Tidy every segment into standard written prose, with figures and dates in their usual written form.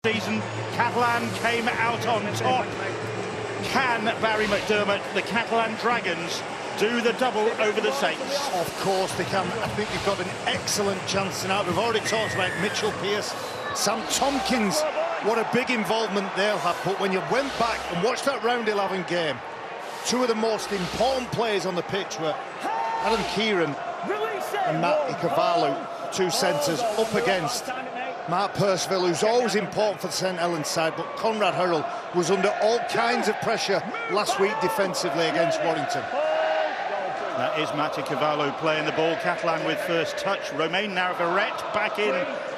Season, Catalan came out on top. Can Barry McDermott, the Catalan Dragons, do the double over the Saints? Of course they can. I think they've got an excellent chance tonight. We've already talked about Mitchell Pearce, Sam Tompkins. What a big involvement they'll have. But when you went back and watched that round 11 game, two of the most important players on the pitch were Adam Kieran and Matt Ikevalu, two centres up against Mark Percival, who's always important for the St Helens side, but Conrad Hurrell was under all kinds of pressure last week defensively against Warrington. That is Matt Ikevalu playing the ball. Catalan with first touch. Romain Navarrete back in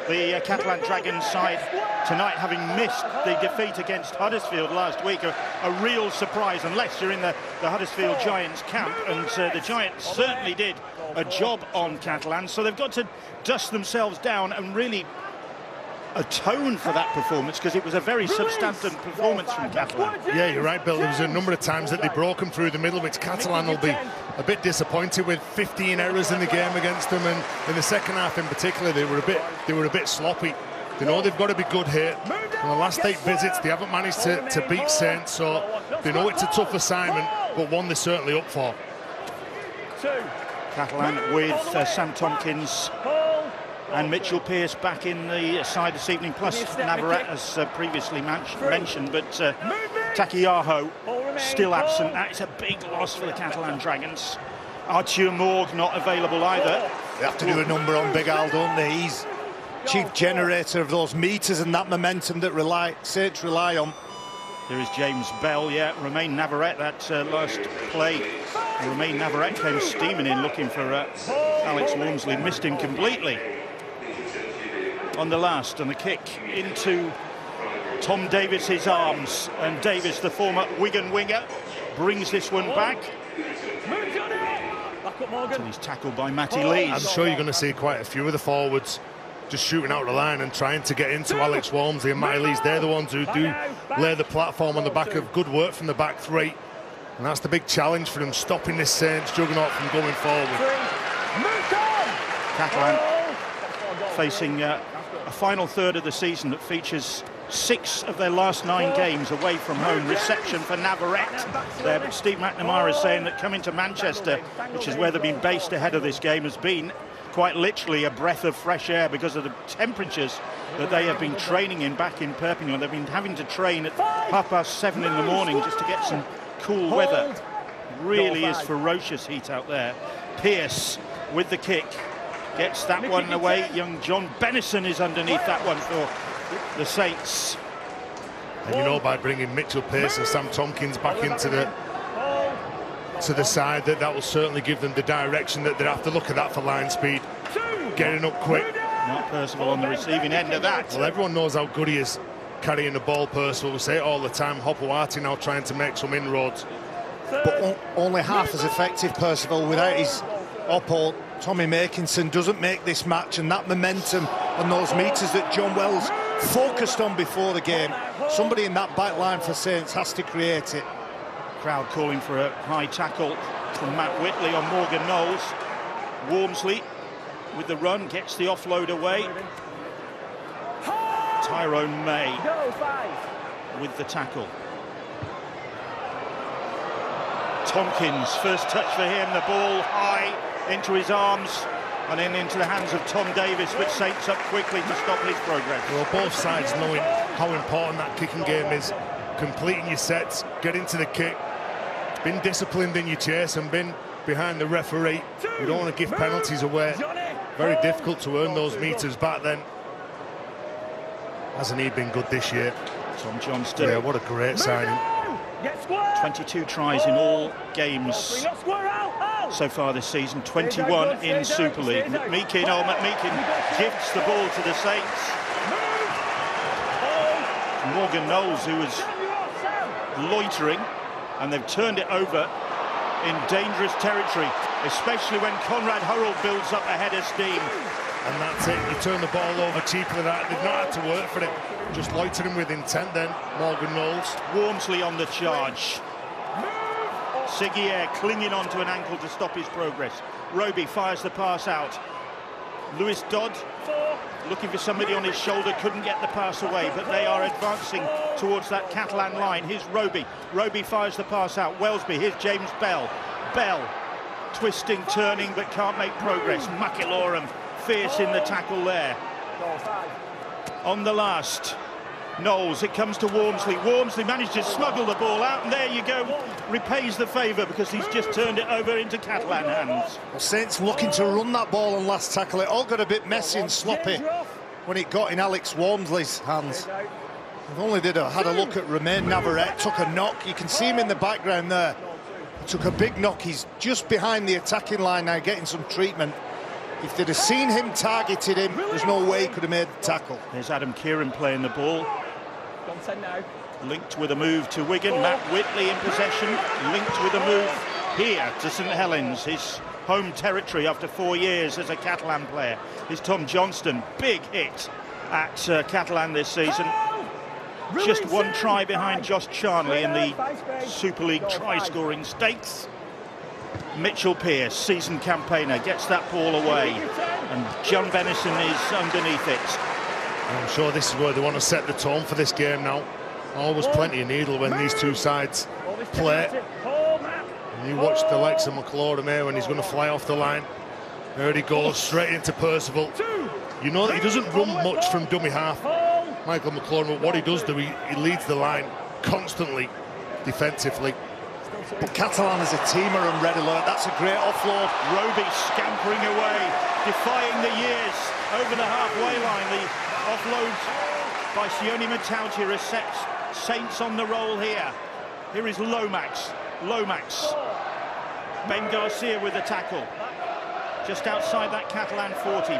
the Catalan Dragons side tonight, having missed the defeat against Huddersfield last week. A real surprise, unless you're in the Huddersfield Giants camp, and the Giants certainly did a job on Catalan, so they've got to dust themselves down and really atone for that performance, because it was a very substantive performance from Catalan. Yeah, you're right, Bill. There was a number of times that they broke them through the middle, which Catalan will be a bit disappointed with. 15 errors in the game against them, and in the second half in particular, they were a bit sloppy. They know they've got to be good here. In the last 8 visits, they haven't managed to beat Saints, so they know it's a tough assignment, but one they're certainly up for. Catalan with Sam Tompkins and Mitchell Pearce back in the side this evening, plus Navarrete, as previously mentioned, but Takiyaho still absent. That is a big loss for the Catalan Dragons. Arthur Morgue not available either. They have to do a number on Big Al, don't they? He's chief generator of those meters and that momentum that Saints rely on. There is James Bell, yeah. Romain Navarrete, that last play. Romain Navarrete came steaming in looking for Alex Walmsley, missed him completely on the last, and the kick into Tom Davis's arms, and Davis, the former Wigan winger, brings this one back. Until he's tackled by Matty Lees. I'm sure you're going to see quite a few of the forwards just shooting out the line and trying to get into Alex Walmsley and Matty Lees. They're the ones who do lay the platform on the back of good work from the back three, and that's the big challenge for them, stopping this Saints juggernaut from going forward. Catalan facing a final third of the season that features 6 of their last 9 games away from home. Reception for Navarrete there, but Steve McNamara is saying that coming to Manchester, which is where they've been based ahead of this game, has been quite literally a breath of fresh air because of the temperatures that they have been training in back in Perpignan. They've been having to train at 7:30 in the morning just to get some cool weather. Really is ferocious heat out there. Pearce with the kick gets that one away. Young John Bennison is underneath that one for the Saints. And you know, by bringing Mitchell Pearce and Sam Tompkins back into the side, that will certainly give them the direction that they have to look at that for line speed. Getting up quick. Mark Percival on the receiving end of that. Well, everyone knows how good he is carrying the ball, Percival. We say it all the time. Hopoate now trying to make some inroads. But only half as effective, Percival, without his oppo. Tommy Makinson doesn't make this match, and that momentum on those meters that John Wells focused on before the game, somebody in that back line for Saints has to create it. Crowd calling for a high tackle from Matt Whitley on Morgan Knowles. Walmsley with the run, gets the offload away. Tyrone May with the tackle. Tompkins, first touch for him, the ball high into his arms and then into the hands of Tom Davis, which Saints up quickly to stop his progress. Well, both sides knowing how important that kicking game is, completing your sets, getting to the kick, been disciplined in your chase and been behind the referee. You don't want to give penalties away. Very difficult to earn those meters back then. Hasn't he been good this year? Tom Johnston. Yeah, what a great signing. 22 tries in all games so far this season, 21 in Super League. McMeekin gifts the ball to the Saints. Morgan Knowles, who was loitering, and they've turned it over in dangerous territory, especially when Conrad Hurrell builds up a head of steam. And that's it, you turn the ball over cheaply. That they've not had to work for it, just loitering with intent then, Morgan Knowles. Walmsley on the charge. Seguier clinging onto an ankle to stop his progress. Roby fires the pass out. Lewis Dodd looking for somebody on his shoulder, couldn't get the pass away, but they are advancing towards that Catalan line. Here's Roby. Roby fires the pass out. Wellesby, here's James Bell. Bell twisting, turning, but can't make progress. McIlorum fierce in the tackle there. On the last, Knowles, it comes to Walmsley. Walmsley managed to smuggle the ball out, and there you go, repays the favour because he's just turned it over into Catalan hands. Well, Saints looking to run that ball on last tackle. It all got a bit messy and sloppy when it got in Alex Walmsley's hands. If only they'd have had a look at Romain Navarrete, took a knock. You can see him in the background there. He took a big knock. He's just behind the attacking line now, getting some treatment. If they'd have seen him, targeted him, there's no way he could have made the tackle. There's Adam Kieran playing the ball. Linked with a move to Wigan. Matt Whitley in possession. Linked with a move here to St Helens, his home territory after 4 years as a Catalan player. Here's Tom Johnston. Big hit at Catalan this season. Just one try behind Josh Charnley in the Super League try-scoring stakes. Mitchell Pearce, seasoned campaigner, gets that ball away, and John Benison is underneath it. I'm sure this is where they want to set the tone for this game now. Always plenty of needle when these two sides play. And you watch the likes of McLaurin here when he's going to fly off the line. There he goes, straight into Percival. You know that he doesn't run much from dummy half, Michael McLaurin, but what he does do, he leads the line constantly defensively. But Catalan is a teamer on red alert. That's a great offload. Roby scampering away, defying the years over the halfway line. The offload by Sione Matautia sets Saints on the roll here. Here is Lomax. Lomax. Ben Garcia with the tackle. Just outside that Catalan 40.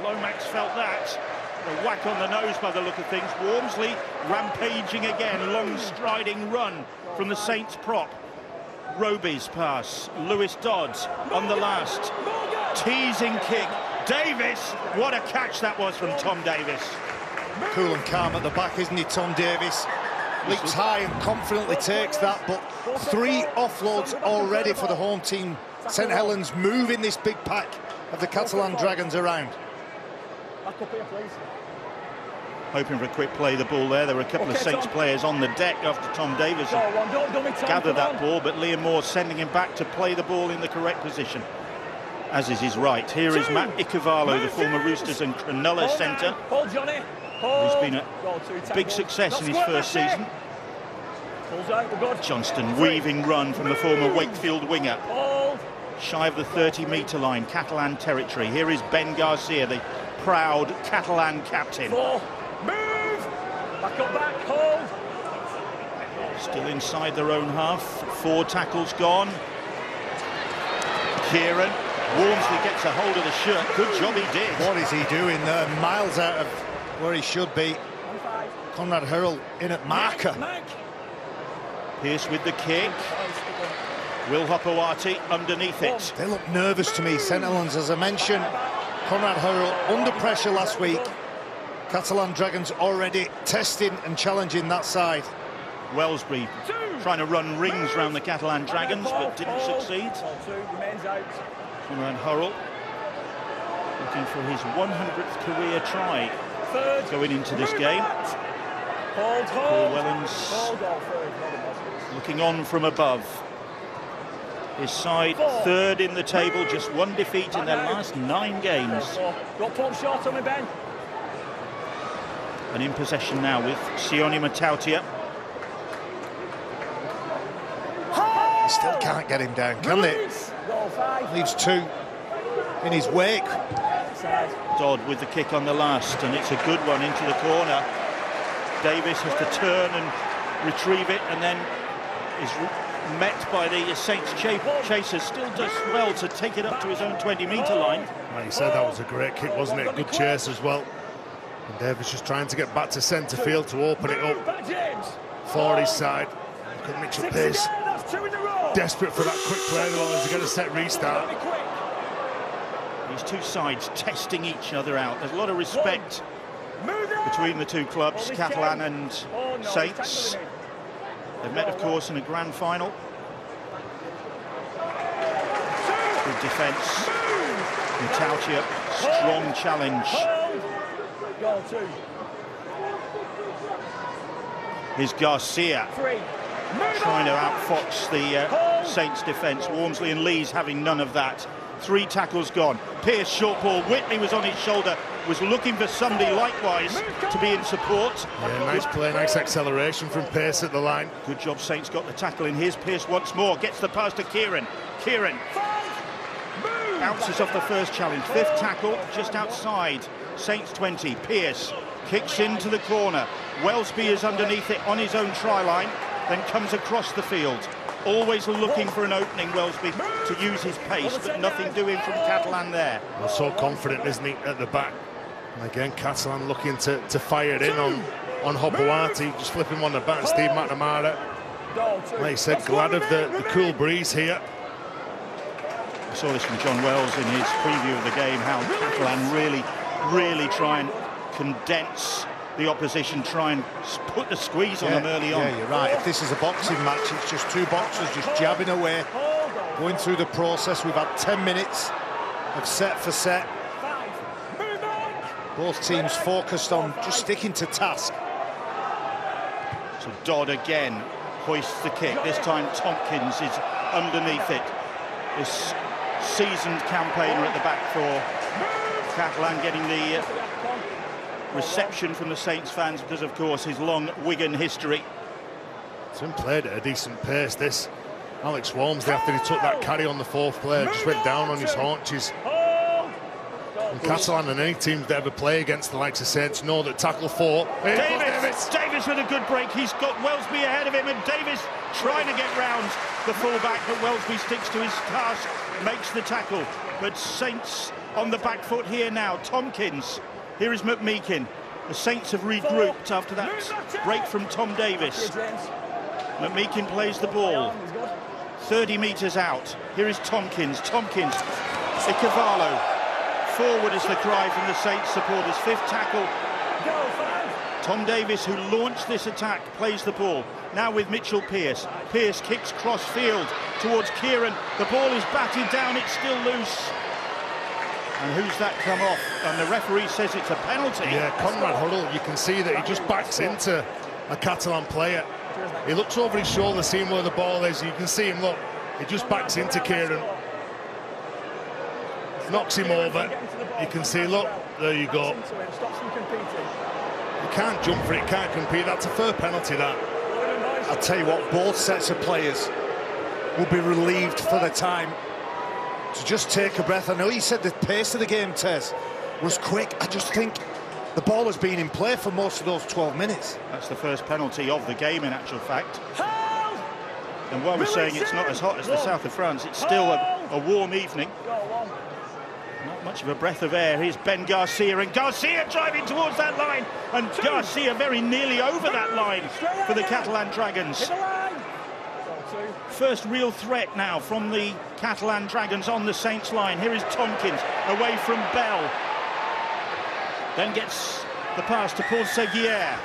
Lomax felt that. A whack on the nose by the look of things. Walmsley rampaging again. Long striding run from the Saints prop. Roby's pass. Lewis Dodds on the last. Teasing kick. Davis. What a catch that was from Tom Davis. Cool and calm at the back, isn't he, Tom Davis? Leaps high and confidently takes that, but 3 offloads already for the home team. St Helens moving this big pack of the Catalan Dragons around. Back up here, please. Hoping for a quick play the ball there. There were a couple of Saints players on the deck after Tom Davis gathered that ball, but Liam Moore sending him back to play the ball in the correct position, as is his right. Here is Matt Icavalo, the former Roosters and Cronulla centre, who's been a big success in his first season. Johnston, weaving run from the former Wakefield winger. Shy of the 30-metre line, Catalan territory. Here is Ben Garcia, the proud Catalan captain. Move! Back up, back, hold! Still inside their own half. 4 tackles gone. Kieran. Walmsley gets a hold of the shirt. Good job he did. What is he doing there? Miles out of where he should be. Conrad Hurrell in at marker. Pearce with the kick. Will Hopewati underneath it. They look nervous to me, St Helens, as I mentioned. Conrad Hurrell under pressure last week. Catalan Dragons already testing and challenging that side. Wellesby trying to run rings around the Catalan Dragons, but didn't succeed. Conrad Hurrell looking for his 100th career try going into this game. Paul Wellens looking on from above. His side 3rd in the table, just 1 defeat in their last 9 games. And in possession now with Sione Matautia. They still can't get him down, can they? Leaves 2 in his wake. Dodd with the kick on the last, and it's a good one into the corner. Davis has to turn and retrieve it, and then is met by the Saints chasers. Still does well to take it up to his own 20-metre line. Like you said, that was a great kick, wasn't it? Good chase as well. And Davis just trying to get back to centre field to open it up for his side. Look at Mitchell Pearce, desperate for that quick play as they get a set restart. These two sides testing each other out. There's a lot of respect between the two clubs, Catalan and Saints. They've met, of course, in a grand final. Good defence. Matautia Strong challenge. Goal 2. Here's Garcia 3. trying to outfox the Saints defence. Walmsley and Lees having none of that. 3 tackles gone. Pearce, short ball. Whitley was on his shoulder, was looking for somebody likewise to be in support. Yeah, nice play, nice acceleration from Pearce at the line. Good job, Saints got the tackle in. Here's Pearce once more, gets the pass to Kieran. Kieran bounces off the first challenge. 5th tackle just outside Saints 20. Pearce kicks into the corner. Welsby is underneath it on his own try line, then comes across the field. Always looking for an opening, Welsby, to use his pace, but nothing doing from Catalan there. Well, so confident, isn't he, at the back? And again, Catalan looking to fire it in on Hopoati, just flipping one at the back. Steve McNamara, like he said, glad of the cool breeze here. I saw this from John Wells in his preview of the game, how Catalan really try and condense the opposition, try and put the squeeze on them early on. Yeah, you're right. If this is a boxing match, it's just 2 boxers just jabbing away, going through the process. We've had 10 minutes of set for set. Both teams focused on just sticking to task. So Dodd again hoists the kick. This time Tompkins is underneath it. This seasoned campaigner at the back for Catalan getting the reception from the Saints fans because, of course, his long Wigan history. It's been played at a decent pace, this. Alex Walmsley, after he took that carry on the 4th play, just went down on his haunches. And Catalan and any teams that ever play against the likes of Saints know that tackle 4. Davis with a good break. He's got Welsby ahead of him, and Davis trying to get round the fullback, but Welsby sticks to his task, makes the tackle. But Saints on the back foot here now. Tompkins. Here is McMeekin. The Saints have regrouped after that break from Tom Davis. McMeekin plays the ball. 30 metres out. Here is Tompkins. Tompkins. Icavalo. Forward is the cry from the Saints supporters. 5th tackle. Tom Davis, who launched this attack, plays the ball. Now with Mitchell Pearce. Pearce kicks cross field towards Kieran. The ball is batted down. It's still loose. And who's that come off? And the referee says it's a penalty. Yeah, Conrad Huddle, you can see that he just backs into a Catalan player. He looks over his shoulder, seeing where the ball is. You can see him, look, he just backs into Kieran. Knocks him over. You can see, look, there you go. You can't jump for it, can't compete. That's a fair penalty, that. I'll tell you what, both sets of players will be relieved for the time to just take a breath. I know you said the pace of the game, Tez, was quick. I just think the ball has been in play for most of those 12 minutes. That's the first penalty of the game, in actual fact. And while we're saying it's not as hot as the south of France, it's still a warm evening. Not much of a breath of air. Here's Ben Garcia, and Garcia driving towards that line, and Garcia very nearly over that line for the Catalan Dragons. First real threat now from the Catalan Dragons on the Saints line. Here is Tompkins away from Bell. Then gets the pass to Paul Seguier.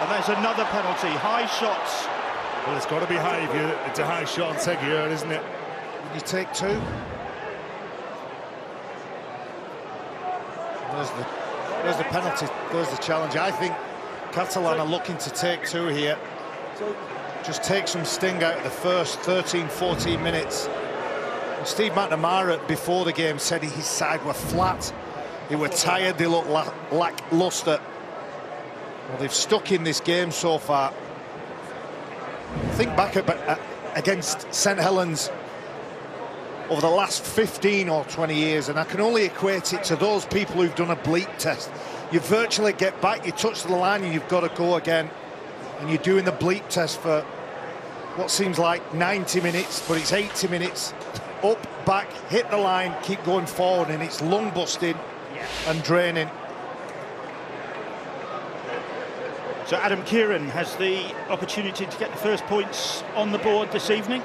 And there's another penalty. High shots. Well, it's got to be high if it's a high shot on Seguier, isn't it? You take 2. There's the penalty. There's the challenge. I think Catalan are looking to take 2 here. Just take some sting out of the first 13, 14 minutes. And Steve McNamara, before the game, said his side were flat. They were tired, they looked lacklustre. Well, they've stuck in this game so far. Think back against St Helens over the last 15 or 20 years, and I can only equate it to those people who've done a bleep test. You virtually get back, you touch the line, and you've got to go again. And you're doing the bleep test for what seems like 90 minutes, but it's 80 minutes. Up, back, hit the line, keep going forward, and it's lung busting and draining. So Adam Kieran has the opportunity to get the first points on the board this evening.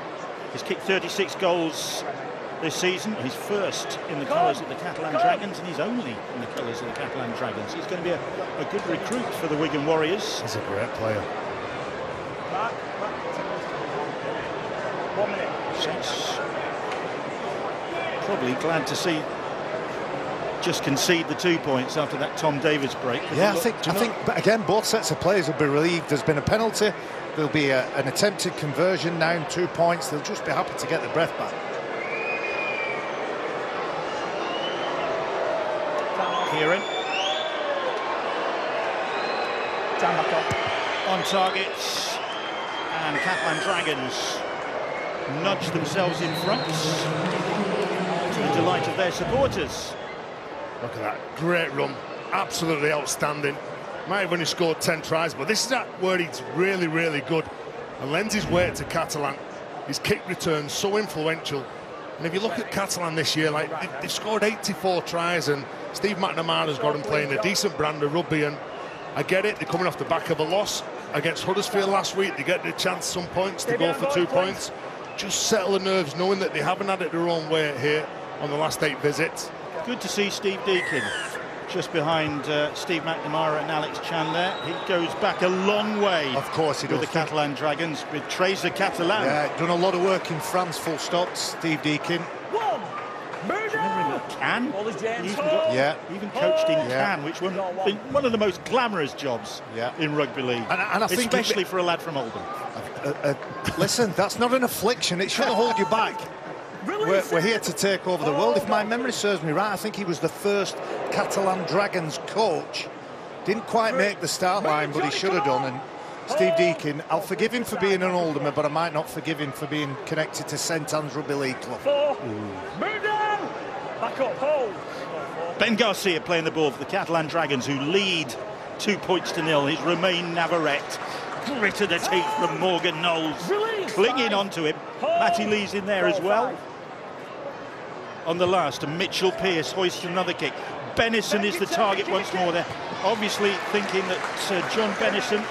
He's kicked 36 goals this season. He's first in the colours of the Catalan Dragons, and he's only in the colours of the Catalan Dragons. He's going to be a good recruit for the Wigan Warriors. He's a great player. 1 minute. Saints probably glad to see just concede the 2 points after that Tom Davis break. Yeah, I think, but again, both sets of players will be relieved. There's been a penalty. There'll be an attempted conversion now, 2 points. They'll just be happy to get their breath back. Kieran. On targets, and Catalan Dragons nudge themselves in front to the delight of their supporters. Look at that, great run, absolutely outstanding. Might have only scored 10 tries, but this is where he's really, really good and lends his weight to Catalan. His kick return so influential. And if you look at Catalan this year, like they've scored 84 tries, and Steve McNamara's got them playing a decent brand of rugby. And I get it, they're coming off the back of a loss against Huddersfield last week. They get the chance some points to go for 2 points. Just settle the nerves, knowing that they haven't had it their own way here on the last 8 visits. Good to see Steve Deakin just behind Steve McNamara and Alex Chan there. He goes back a long way. Of course he does. With the Catalan Dragons, with Tracer Catalan. Yeah, done a lot of work in France, full stop, Steve Deakin. Remember him at Cannes? He even coached in Cannes, which was one of the most glamorous jobs in rugby league, and I think especially for a lad from Oldham. Listen, that's not an affliction. It shouldn't hold you back. We're here to take over the world. If my memory serves me right, I think he was the first Catalan Dragons coach. Didn't quite make the start line, but he should have done. And Steve Deakin, I'll forgive him for being an Oldhamer, but I might not forgive him for being connected to St Anne's Rugby League Club. Back up, hold. Ben Garcia playing the ball for the Catalan Dragons, who lead 2 points to 0. He's Romain Navarrete. Grit of the teeth from Morgan Knowles. Clinging onto him. Matty Lee's in there as well. On the last, and Mitchell Pearce hoists another kick. Bennison is the target once more there. Obviously thinking that John Bennison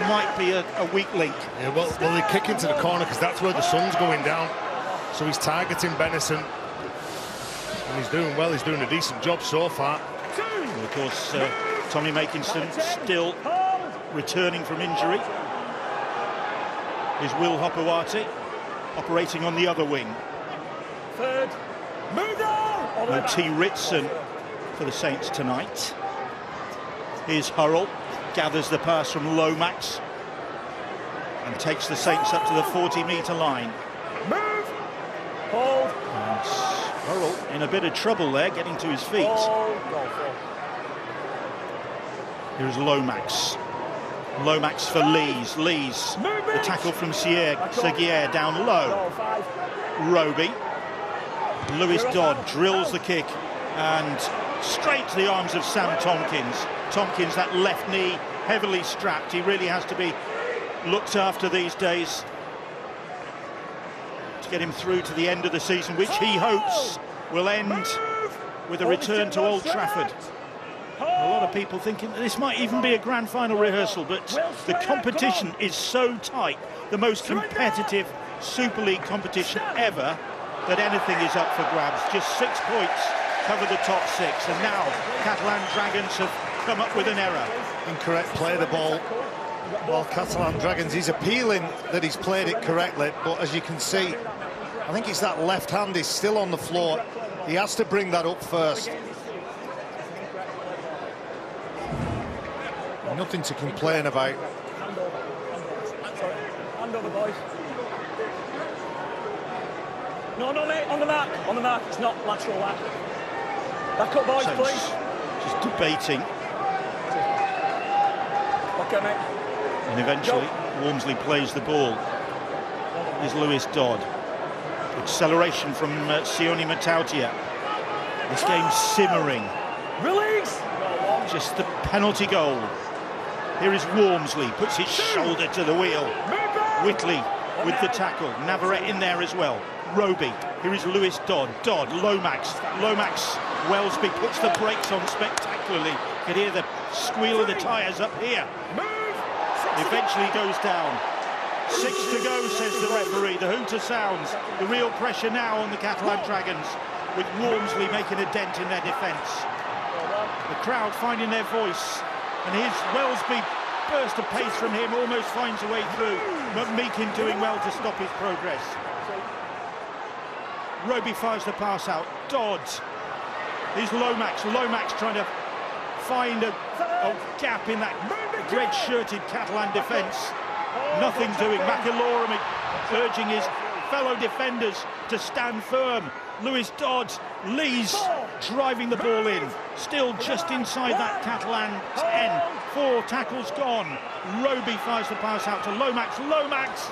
might be a weak link. Yeah, well, they kick into the corner because that's where the sun's going down. So he's targeting Bennison. And he's doing well, he's doing a decent job so far. And of course, Tommy Makinson still returning from injury. Is Will Hopewati operating on the other wing. Third. Move down! No T. Ritson for the Saints tonight. Here's Hurrell, gathers the pass from Lomax and takes the Saints up to the 40-metre line. Move! Hold! And Hurrell in a bit of trouble there, getting to his feet. Here's Lomax. Lomax for Lees. Lees, the tackle from Seguier down low. Roby. Lewis Dodd drills the kick and straight to the arms of Sam Tompkins. Tompkins, that left knee, heavily strapped. He really has to be looked after these days to get him through to the end of the season, which he hopes will end with a return to Old Trafford. A lot of people thinking that this might even be a grand final rehearsal, but the competition is so tight, the most competitive Super League competition ever, that anything is up for grabs. Just 6 points cover the top 6, and now Catalan Dragons have come up with an error. Incorrect play of the ball. Well, Catalan Dragons, he's appealing that he's played it correctly, but as you can see, I think it's that left hand is still on the floor. He has to bring that up first. Nothing to complain about. Hand over, boys. No, mate, on the mark. On the mark. It's not lateral lap. Back up, boys, please. Just debating. Okay, mate. And eventually, Walmsley plays the ball. Is Lewis Dodd. Acceleration from Sione Matautia. This game's simmering. Release! Just the penalty goal. Here is Walmsley, puts his shoulder to the wheel. Whitley with the tackle. Navarrete in there as well. Roby. Here is Lewis Dodd. Dodd, Lomax. Lomax. Wellesby puts the brakes on spectacularly. You can hear the squeal of the tyres up here. Eventually goes down. 6 to go, says the referee. The hooter sounds. The real pressure now on the Catalan Dragons, with Walmsley making a dent in their defence. The crowd finding their voice. And here's Wellesby, burst of pace from him, almost finds a way through. But Meakin doing well to stop his progress. Roby fires the pass out. Dodd. is Lomax. Lomax trying to find a gap in that red-shirted Catalan defence. Nothing doing. McIlroy urging his fellow defenders to stand firm. Lewis Dodds, Lees driving the ball in. Still just inside that Catalan 10. 4 tackles gone. Roby fires the pass out to Lomax. Lomax!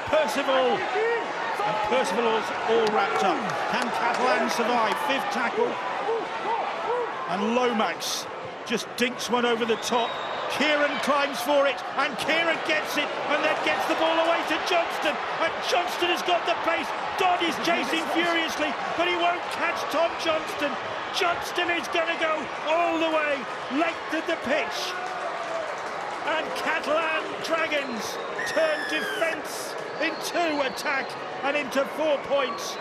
Percival! And Percival's all wrapped up. Can Catalan survive? 5th tackle. And Lomax just dinks one over the top. Kieran climbs for it, and Kieran gets it, and then gets the ball away to Johnston, and Johnston has got the pace. Dodd is chasing furiously, but he won't catch Tom Johnston. Johnston is going to go all the way, length of the pitch. And Catalan Dragons turn defence into attack and into 4 points.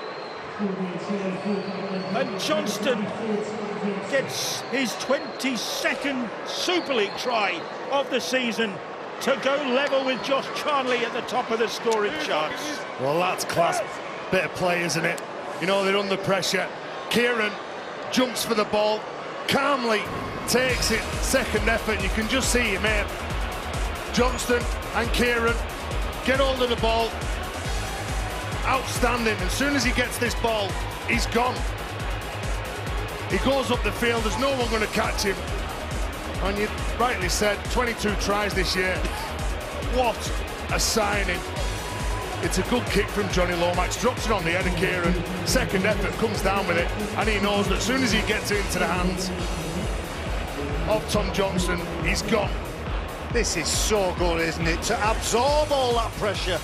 And Johnston gets his 22nd Super League try of the season to go level with Josh Charnley at the top of the scoring charts. Well, that's class bit of play, isn't it? You know, they're under pressure. Kieran jumps for the ball, calmly takes it, second effort. You can just see it, mate. Johnston and Kieran get hold of the ball. Outstanding. As soon as he gets this ball, he's gone. He goes up the field, there's no one going to catch him. And you rightly said, 22 tries this year. What a signing. It's a good kick from Johnny Lomax, drops it on the head of Kieran. Second effort, comes down with it, and he knows that as soon as he gets it into the hands of Tom Johnston, he's gone. This is so good, isn't it? To absorb all that pressure,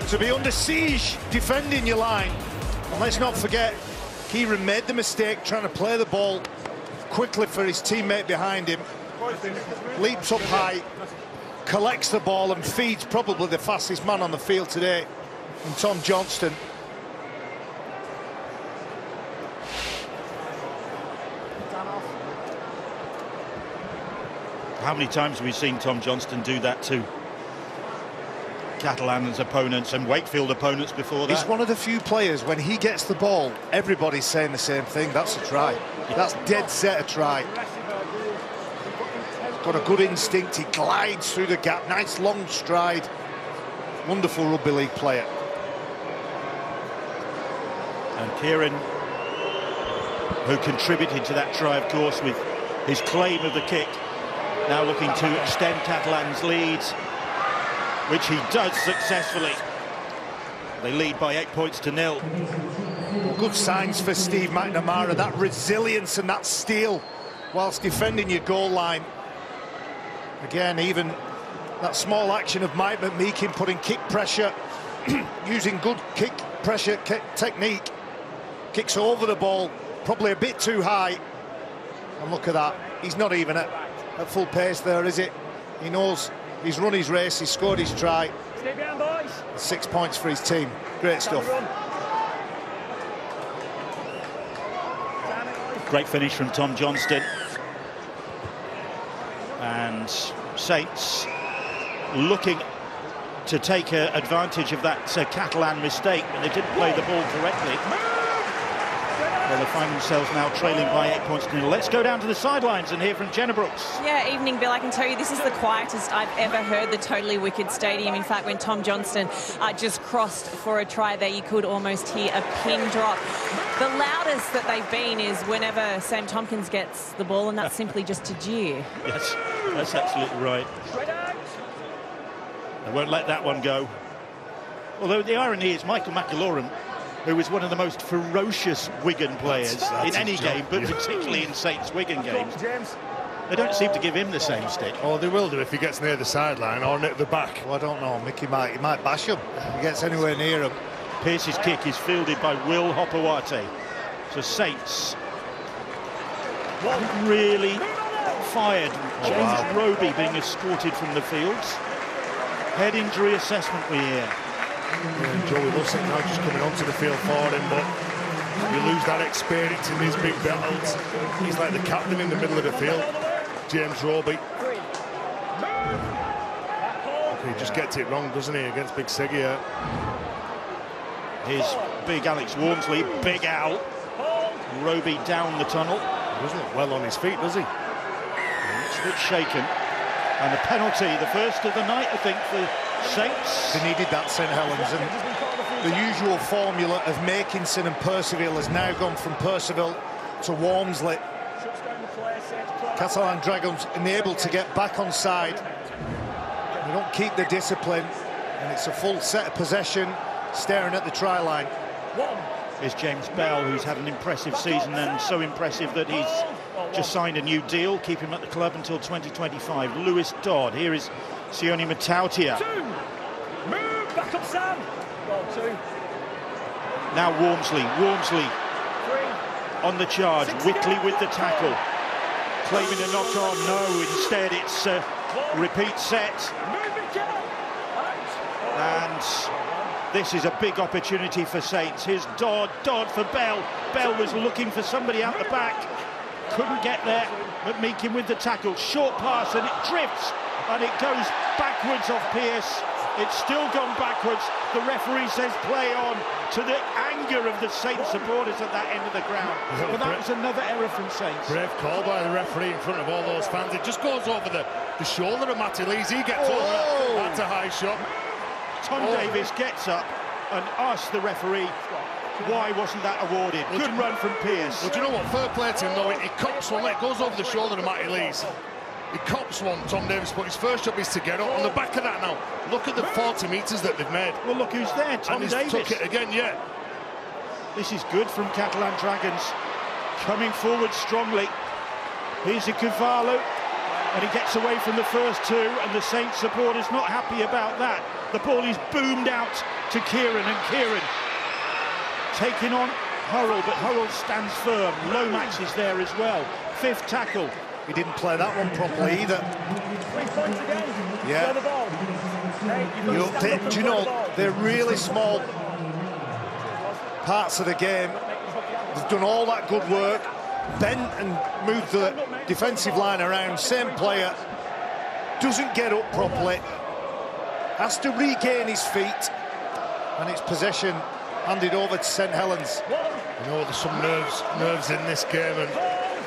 to be under siege defending your line. And let's not forget, Kieran made the mistake trying to play the ball quickly for his teammate behind him. Leaps up high, collects the ball and feeds probably the fastest man on the field today, and Tom Johnston. How many times have we seen Tom Johnston do that to Catalans opponents and Wakefield opponents before that? He's one of the few players, when he gets the ball, everybody's saying the same thing. That's a try. That's dead set a try. He's got a good instinct. He glides through the gap. Nice long stride. Wonderful rugby league player. And Kieran, who contributed to that try, of course, with his claim of the kick, now looking to extend Catalans' lead, which he does successfully. They lead by 8 points to 0. Good signs for Steve McNamara, that resilience and that steel whilst defending your goal line. Again, even that small action of Mike McMeekin putting kick pressure, using good kick pressure technique, kicks over the ball, probably a bit too high. And look at that, he's not even at full pace there, is it? He knows he's run his race, he's scored his try. Stay behind, boys. 6 points for his team. Great stuff. Great finish from Tom Johnston. And Saints looking to take advantage of that Catalan mistake when they didn't play the ball correctly. Well, they find themselves now trailing by 8 points to 0. Let's go down to the sidelines and hear from Jenna Brooks. Yeah, evening, Bill. I can tell you this is the quietest I've ever heard the Totally Wicked Stadium. In fact, when Tom Johnston just crossed for a try there, you could almost hear a pin drop. The loudest that they've been is whenever Sam Tompkins gets the ball, and that's simply just to jeer. Yes, that's absolutely right. They won't let that one go. Although the irony is Michael McIlroy, who is one of the most ferocious Wigan players in any game, but particularly in Saints Wigan games. They don't seem to give him the same stick. Oh, they will do if he gets near the sideline or near the back. Well, I don't know, Mickey he might bash him if he gets anywhere near him. Pearce's kick is fielded by Will Hopewate. So Saints really fired. James Roby being escorted from the fields. Head injury assessment we hear. Yeah, Joey Lussick now just coming onto the field for him, but you lose that experience in these big battles. He's like the captain in the middle of the field, James Roby. He just gets it wrong, doesn't he, against Big Siggy here. Here's big Alex Walmsley, big Al. Roby down the tunnel. He doesn't look well on his feet, does he? It's a bit shaken. And the penalty, the first of the night, I think, for Saints. They needed that, St Helens, and the usual formula of Makinson and Percival has now gone from Percival to Walmsley. Catalan Dragons enabled to get back on side. They don't keep the discipline, and it's a full set of possession, staring at the try line. Is James Bell, who's had an impressive season, and so impressive that he's just signed a new deal, keep him at the club until 2025. Lewis Dodd, here is Sione Matautia. Move back up, Sam. Goal 2. Now Walmsley on the charge, Whitley with the tackle. Claiming a knock on, no, instead it's a repeat set. And this is a big opportunity for Saints. Here's Dodd for Bell. Bell was looking for somebody out the back. Couldn't get there, but Meakin with the tackle. Short pass and it drifts and it goes backwards off Pearce. It's still gone backwards. The referee says play on, to the anger of the Saints supporters at that end of the ground. But that was another error from Saints. Brave call by the referee in front of all those fans. It just goes over the shoulder of Matty Lees. He gets over. That's a high shot. Tom Davis gets up and asks the referee why wasn't that awarded. Good run from Pearce. Well, do you know what? Fair play to him, though. He cops one. It goes over the shoulder of Matty Lees. He cops one, Tom Davis, but his first job is to get up. On the back of that now, look at the 40 metres that they've made. Well, look who's there, Tom Davis. And he's took it again, yeah. This is good from Catalan Dragons. Coming forward strongly. Here's a Cavallo, and he gets away from the first two, and the Saints supporters not happy about that. The ball is boomed out to Kieran, and Kieran taking on Hurrell, but Hurrell stands firm. Lomax is there as well. Fifth tackle. He didn't play that one properly either. 3 points again. Yeah. The ball. Hey, Do you know, they're really small parts of the game. They've done all that good work, bent and moved the defensive line around. Same player, doesn't get up properly, has to regain his feet, and it's possession handed over to St Helens. You know, there's some nerves in this game, and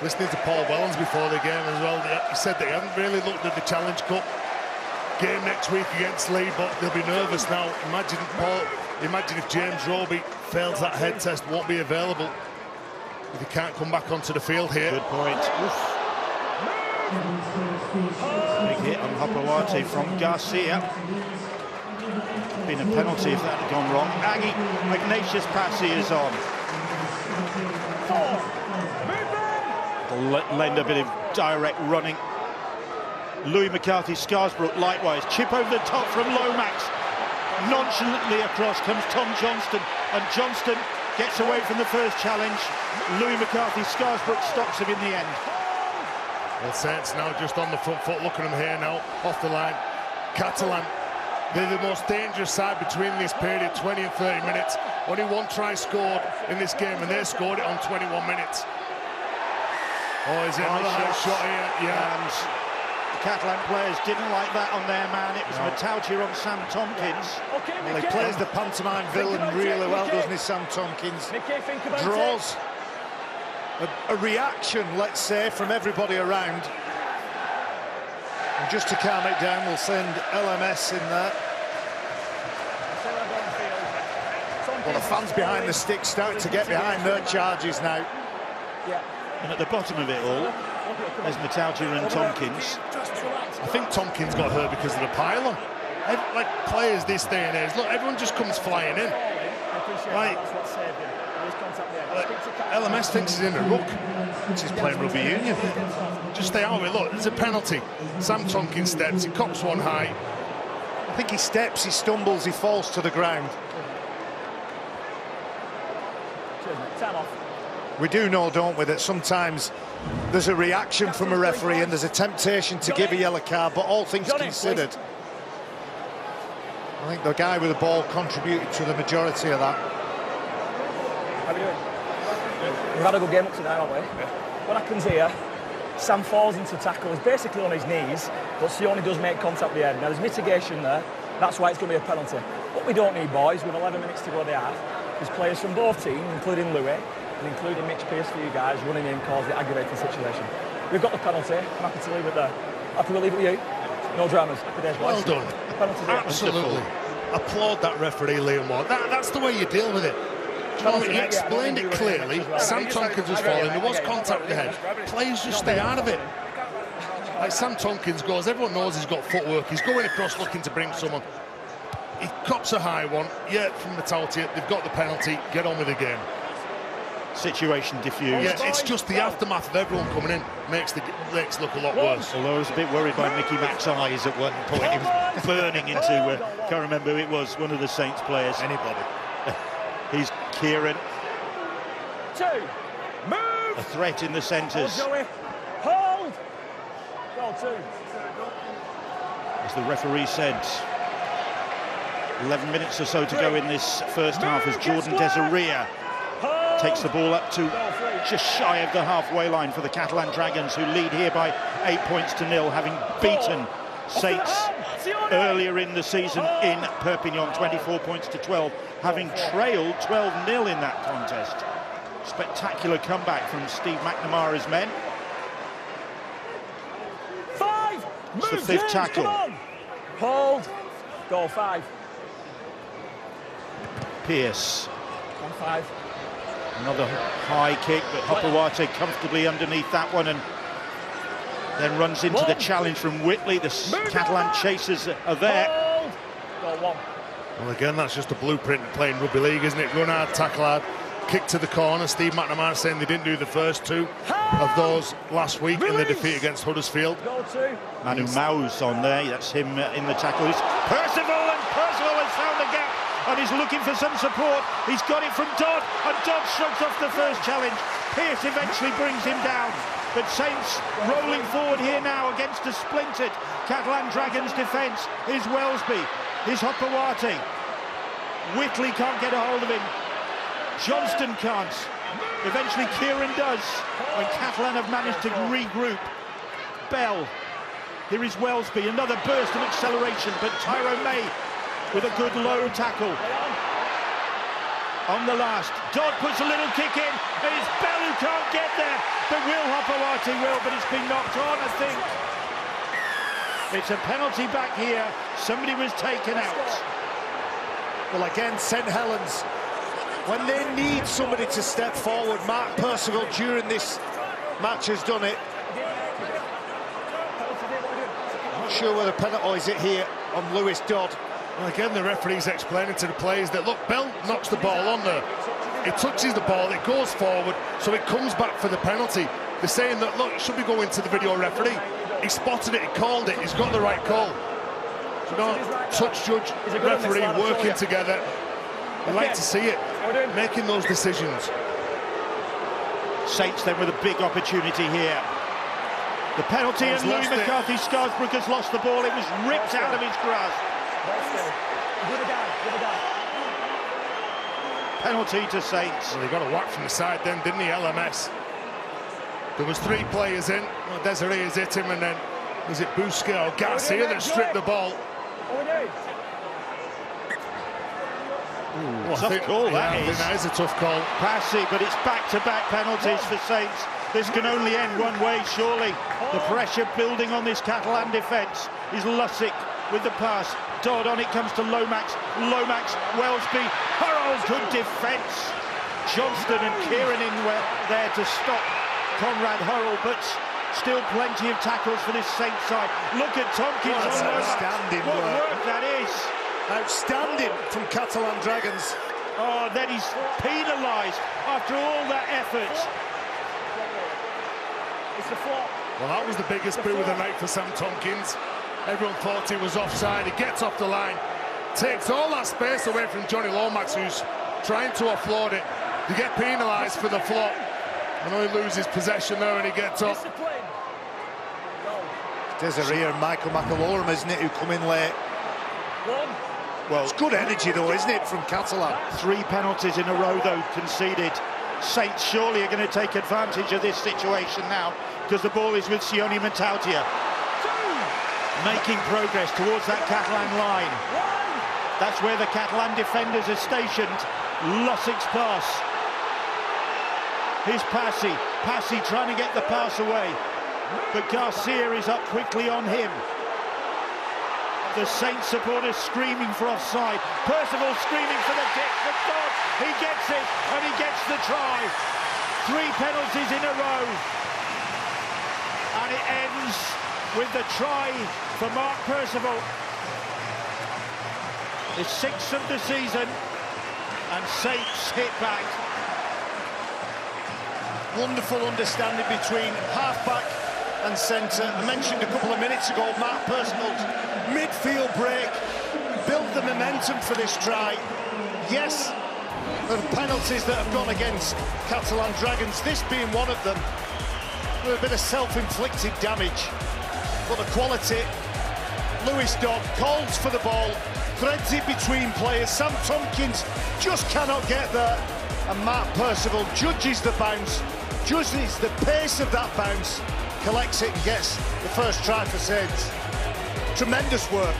listening to Paul Wellens before the game as well, he said that he hadn't really looked at the Challenge Cup game next week against Lee, but they'll be nervous now. Imagine if James Roby fails that head test, won't be available if he can't come back onto the field here. Good point. Big hit on Hopawati from Garcia. Been a penalty if that had gone wrong. Ignatius Passy is on. Lend a bit of direct running. Louis McCarthy, Scarsbrook likewise. Chip over the top from Lomax. Nonchalantly across comes Tom Johnston, and Johnston gets away from the first challenge. Louis McCarthy, Scarsbrook stops him in the end. Well, Saints now just on the front foot. Look at them here now, off the line. Catalan, they're the most dangerous side between this period, 20 and 30 minutes. Only one try scored in this game, and they scored it on 21 minutes. Oh, is it another high shot here? Yeah. And the Catalan players didn't like that on their man. It was Matautia on Sam Tompkins. Well, he plays the pantomime villain really well, doesn't he, Sam Tompkins? Draws a reaction, let's say, from everybody around. And just to calm it down, we'll send LMS in there. Well, the fans behind the stick start to get behind their charges now. And at the bottom of it all, there's Matautia and Tompkins. I think Tompkins got hurt because of the pylon. Like players this day and age, look, everyone just comes flying in. Like, LMS thinks he's in a ruck. He's playing rugby union. Just stay out of it. Look, there's a penalty. Sam Tompkins steps, he cops one high. I think he steps, he stumbles, he falls to the ground. Time off. We do know, don't we, that sometimes there's a reaction from a referee and there's a temptation to give a yellow card, but all things considered, I think the guy with the ball contributed to the majority of that. How are we doing? We've had a good game up to now, haven't we? Yeah. What happens here, Sam falls into tackle, he's basically on his knees, but Sione does make contact with the end. Now there's mitigation there, that's why it's going to be a penalty. What we don't need, boys, with 11 minutes to go the half, is players from both teams, including Louis, and including Mitch Pearce for you guys, running in caused the aggravating situation. We've got the penalty. I'm happy to leave it there. Happy to leave it with you. No dramas. Happy days, boys. Well done. Absolutely. Applaud that referee, Liam Ward. That's the way you deal with it. He explained it clearly. Sam Tompkins was falling. There was contact with the head. Players just stay out of it. Like Sam Tompkins goes, everyone knows he's got footwork. He's going across looking to bring someone. He cops a high one. Yeah, from the Taltia, they've got the penalty. Get on with the game. Situation diffused. Yeah, it's just the aftermath of everyone coming in makes it look a lot worse. Although I was a bit worried by Mickey Mack's eyes at one point. He was burning into, can't remember who it was, one of the Saints players. Anybody. He's Kieran. 2. Move! A threat in the centres. Hold! Goal 2. As the referee said, 11 minutes or so to go in this first half as Jordan Desiree takes the ball up to just shy of the halfway line for the Catalan Dragons, who lead here by 8 points to 0, having beaten Saints earlier in the season in Perpignan, 24 points to 12, having trailed 12-0 in that contest. Spectacular comeback from Steve McNamara's men. 5. It's the fifth tackle. Hold. Goal 5. Pierce. 1-5. Another high kick, but Hopewate comfortably underneath that one and then runs into the challenge from Whitley. The Catalan chasers are there. Goal 1. Well, again, that's just a blueprint of playing rugby league, isn't it? Run hard, tackle hard, kick to the corner. Steve McNamara saying they didn't do the first 2 of those last week in the defeat against Huddersfield. Goal 2. Manu Maus on there, that's him in the tackle. It's Percival, and Percival has found the gap and he's looking for some support. He's got it from Dodd, and Dodd shrugs off the first challenge. Pierce eventually brings him down. But Saints rolling forward here now against a splintered Catalan Dragons defence is Wellesby, is Hopewate. Whitley can't get a hold of him. Johnston can't. Eventually Kieran does, when Catalan have managed to regroup. Bell. Here is Wellesby, another burst of acceleration, but Tyrone May with a good low tackle. On the last, Dodd puts a little kick in, and it's Bell who can't get there, but Hopewate will, but it's been knocked on, I think. It's a penalty back here. Somebody was taken out. Well, again, St Helens, when they need somebody to step forward, Mark Percival during this match has done it. Not sure whether penalty is it here on Lewis Dodd. Well, again, the referee's explaining to the players that, look, Bell knocks the ball on there. It touches the ball, it goes forward, so it comes back for the penalty. They're saying that, look, should be going to the video referee. He spotted it, he called it, he's got the right call. So, no, touch judge, referee working together. I'd like to see it, making those decisions. Saints then with a big opportunity here. The penalty, and Louis McCarthy Scarsbrook has lost the ball. It was ripped out of his grasp. Penalty to Saints. Well, he got a whack from the side then, didn't he, LMS? There was 3 players in. Well, Desiree has hit him, and then was it Bousquet or Garcia that stripped the ball? Ooh, tough call, that is. I think that is a tough call. Passy, but it's back-to-back penalties for Saints. This can only end one way, surely. The pressure building on this Catalan defence is Lussick with the pass. Dodd on it comes to Lomax. Lomax, Wellesby, Hurrell, good defence. Johnston and Kieran in there to stop Conrad Hurrell, but still plenty of tackles for this Saints side. Look at Tompkins. That's outstanding what work that is. Outstanding from Catalan Dragons. Oh, then he's penalised after all that effort. It's the flop. Well, that was the biggest boo of the night for Sam Tompkins. Everyone thought he was offside. He gets off the line, takes all that space away from Johnny Lomax, who's trying to offload it. You get penalised for the flop. I know he loses possession there and he gets up. Desiree and Michael McAlorum, isn't it, who come in late? Well, it's good energy, though, isn't it, from Catalan? 3 penalties in a row, though, conceded. Saints surely are going to take advantage of this situation now, because the ball is with Sione Matautia. Making progress towards that Catalan line. That's where the Catalan defenders are stationed. Lussick's pass. Here's Passy. Passy trying to get the pass away. But Garcia is up quickly on him. The Saints supporters screaming for offside. Percival screaming for the kick. But God, he gets it and he gets the try. 3 penalties in a row. And it ends with the try for Mark Percival. The 6th of the season, and Saints hit back. Wonderful understanding between half-back and centre. I mentioned a couple of minutes ago, Mark Percival's midfield break built the momentum for this try. Yes, there are penalties that have gone against Catalan Dragons, this being one of them, with a bit of self-inflicted damage. But the quality, Lewis Dodd calls for the ball, threads it between players. Sam Tompkins just cannot get there, and Mark Percival judges the bounce, judges the pace of that bounce, collects it and gets the first try for Saints. Tremendous work.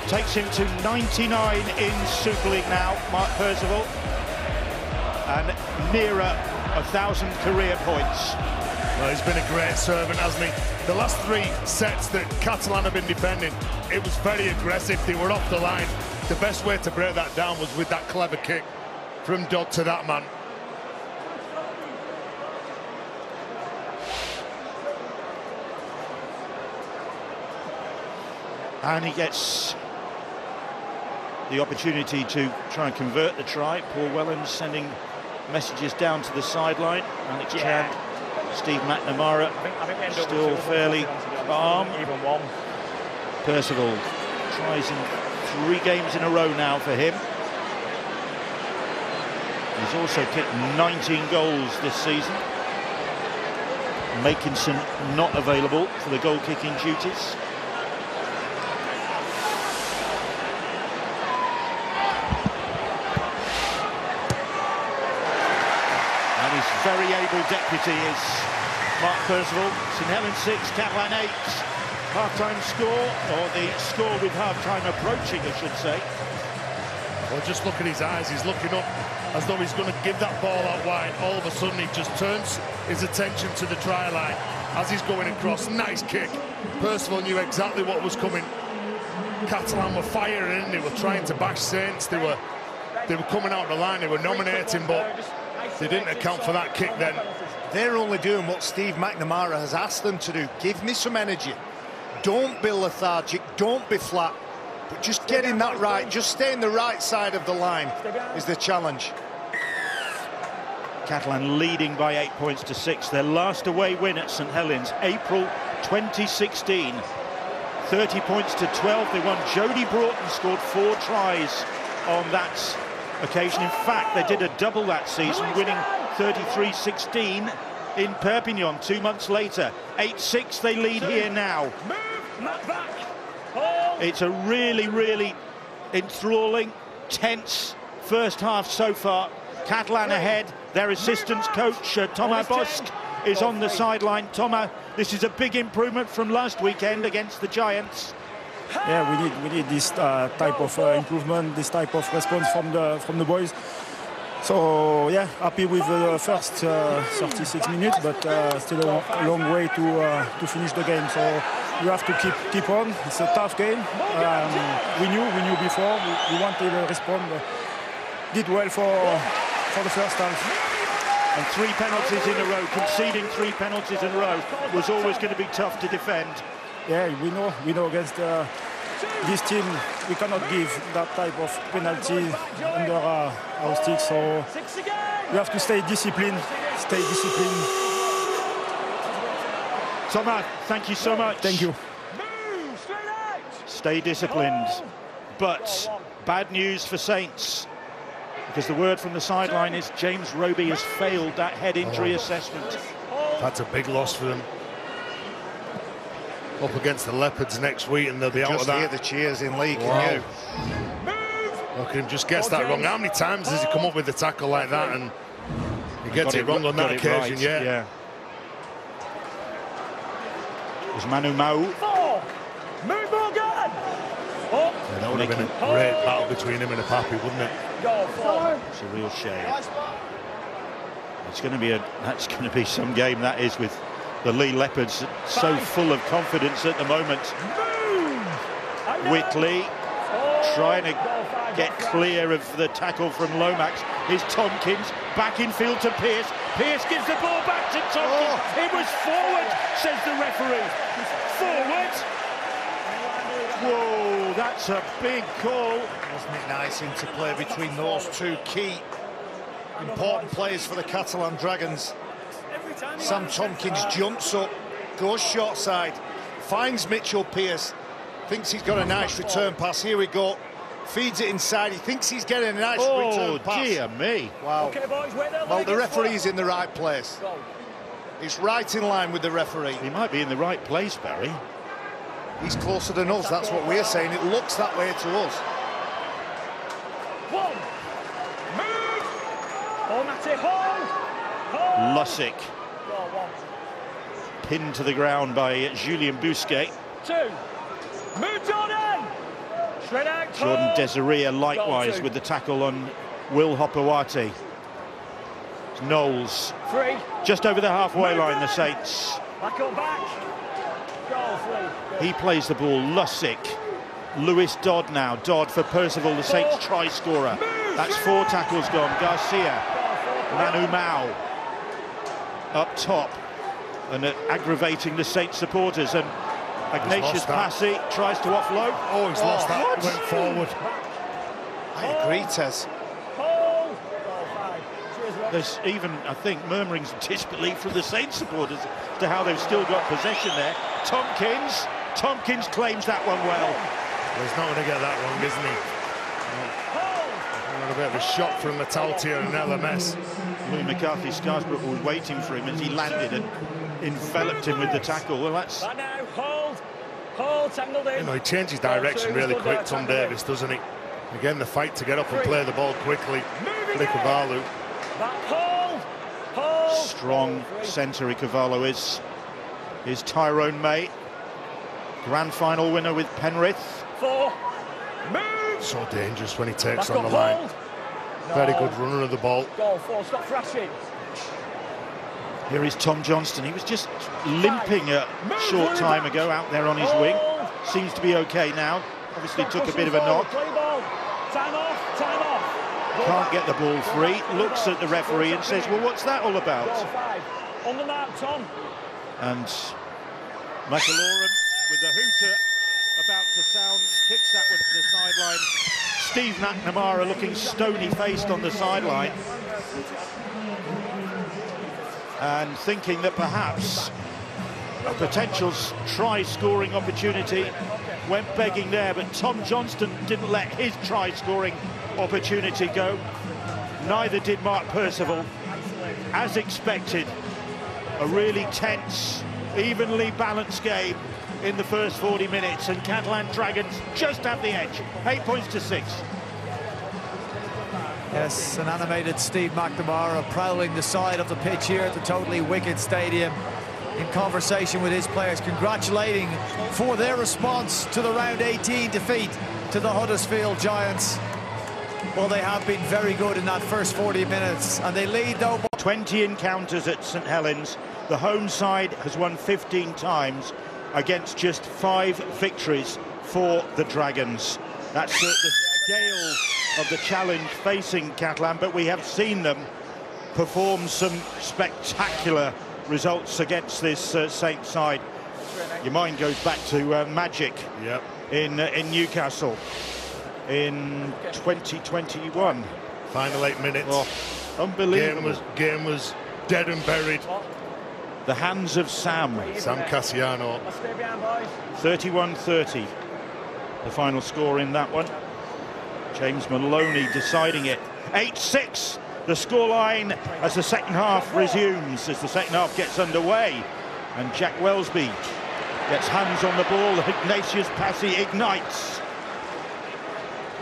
Takes him to 99 in Super League now, Mark Percival, and nearer 1,000 career points. Well, he's been a great servant, hasn't he? The last 3 sets that Catalan have been defending, it was very aggressive. They were off the line. The best way to break that down was with that clever kick from Dodd to that man. And he gets the opportunity to try and convert the try. Paul Wellens sending messages down to the sideline. Alex Chad, Steve McNamara, still fairly calm. Even one. Percival tries in 3 games in a row now for him. He's also kicked 19 goals this season. Makinson not available for the goal-kicking duties. And his very able deputy is Mark Percival. St Helens 6, Catalan 8. Half-time score, or the score with half-time approaching, I should say. Well, just look at his eyes. He's looking up as though he's going to give that ball out wide. All of a sudden, he just turns his attention to the try line as he's going across. Nice kick. Percival knew exactly what was coming. Catalan were firing. They were trying to bash Saints. They were coming out the line. They were nominating, but they didn't account for that kick then. They're only doing what Steve McNamara has asked them to do. Give me some energy. Don't be lethargic. Don't be flat. But just getting that right, just staying the right side of the line is the challenge. Catalan leading by 8 points to 6. Their last away win at St Helens, April 2016. 30 points to 12. They won. Jody Broughton scored 4 tries on that occasion. In fact, they did a double that season, winning 33-16 in Perpignan 2 months later. 8-6 they lead here now. It's a really, really enthralling, tense first half so far. Catalan ahead. Their assistant coach, Thomas Bosch, is on the sideline. Thomas, this is a big improvement from last weekend against the Giants. Yeah, we need this type of improvement, this type of response from the boys. So yeah, happy with the first 36 minutes, but still a long way to finish the game. So you have to keep on. It's a tough game. We knew before. We wanted to respond. Did well for the first half. And 3 penalties in a row, conceding 3 penalties in a row was always going to be tough to defend. Yeah, we know against this team we cannot give that type of penalty under our stick. So we have to stay disciplined. Thomas, thank you so much. Thank you. Stay disciplined. But bad news for Saints, because the word from the sideline is James Roby has failed that head injury assessment. That's a big loss for them. Up against the Leopards next week, and they'll be out of that. Just hear the cheers in league, wow. can you? Look, he just gets that wrong. How many times does he come up with a tackle like that and he gets it wrong on that occasion? Right, yeah. There's Manu Mau. Yeah, that would have been a great battle between him and Apapi, wouldn't it? It's a real shame. That's going to be some game, that is, with the Lee Leopards so full of confidence at the moment. Whitley trying to get clear of the tackle from Lomax. Here's Tompkins back in field to Pearce. Pearce gives the ball back to Tompkins. It was forward, says the referee. Forward. Whoa, that's a big call. Wasn't it nice interplay between those two key important players for the Catalan Dragons? Sam Tompkins jumps up, goes short side, finds Mitchell Pearce, thinks he's got a nice return pass. Here we go. Feeds it inside. He thinks he's getting a nice return pass. Oh, dear me. Wow. Well, the referee's in the right place. He's right in line with the referee. He might be in the right place, Barry. He's closer than us, that's what we're saying. It looks that way to us. One. Move. Hold. Lussick. Pinned to the ground by Julien Bousquet. 2. Move, Jordan. Shred out. Jordan Desiree likewise with the tackle on Will Hopewati. Knowles 3. Just over the halfway line, the Saints. Back up, back. Goal 3. He plays the ball. Lussick. Lewis Dodd now. Dodd for Percival, the Saints try scorer. That's 4 tackles gone. Garcia. Manu Mao up top and aggravating the Saints supporters. And Ignatius Passy tries to offload. Oh, he's lost that. He went forward. I agree, Tez. There's even, I think, murmurings of disbelief from the Saints supporters as to how they've still got possession there. Tompkins claims that one well. He's not going to get that wrong, isn't he? A bit of a shot from Metaltia and LMS. Louis McCarthy Scarsbrook was waiting for him as he landed and enveloped him with the tackle. Well, that's... Hold, tangled in. You know, he changes direction really quick, Tom Davis, doesn't he? Again, the fight to get up and play the ball quickly. Icovalo. Strong centre Icovalo is Tyrone May. Grand final winner with Penrith. 4. Move. So dangerous when he takes on the line. Very good runner of the ball. Goal 4, stop thrashing. Here is Tom Johnston. He was just limping a short time ago out there on his wing. Seems to be okay now. Obviously took a bit of a knock. Time off. Can't get the ball free. Looks at the referee and says, well, what's that all about? Goal 5. On the mark, Tom. And McAloran with the hooter about to sound, kicks that one to the sideline. Steve McNamara looking stony-faced on the sideline and thinking that perhaps a potential try-scoring opportunity went begging there, but Tom Johnston didn't let his try-scoring opportunity go. Neither did Mark Percival. As expected, a really tense, evenly balanced game in the first 40 minutes, and Catalan Dragons just have the edge. 8 points to 6. Yes, an animated Steve McNamara prowling the side of the pitch here at the Totally Wicked Stadium in conversation with his players, congratulating for their response to the round 18 defeat to the Huddersfield Giants. Well, they have been very good in that first 40 minutes, and they lead though. 20 encounters at St Helens. The home side has won 15 times against just 5 victories for the Dragons. That's the scale of the challenge facing Catalan, but we have seen them perform some spectacular results against this Saints side. Your mind goes back to Magic in Newcastle in 2021. Final 8 minutes. Oh, unbelievable. Game was dead and buried. The hands of Sam Cassiano. 31-30. The final score in that one. James Maloney deciding it. 8-6 the scoreline as the second half resumes, as the second half gets underway. And Jack Wellesby gets hands on the ball. Ignatius Passy ignites.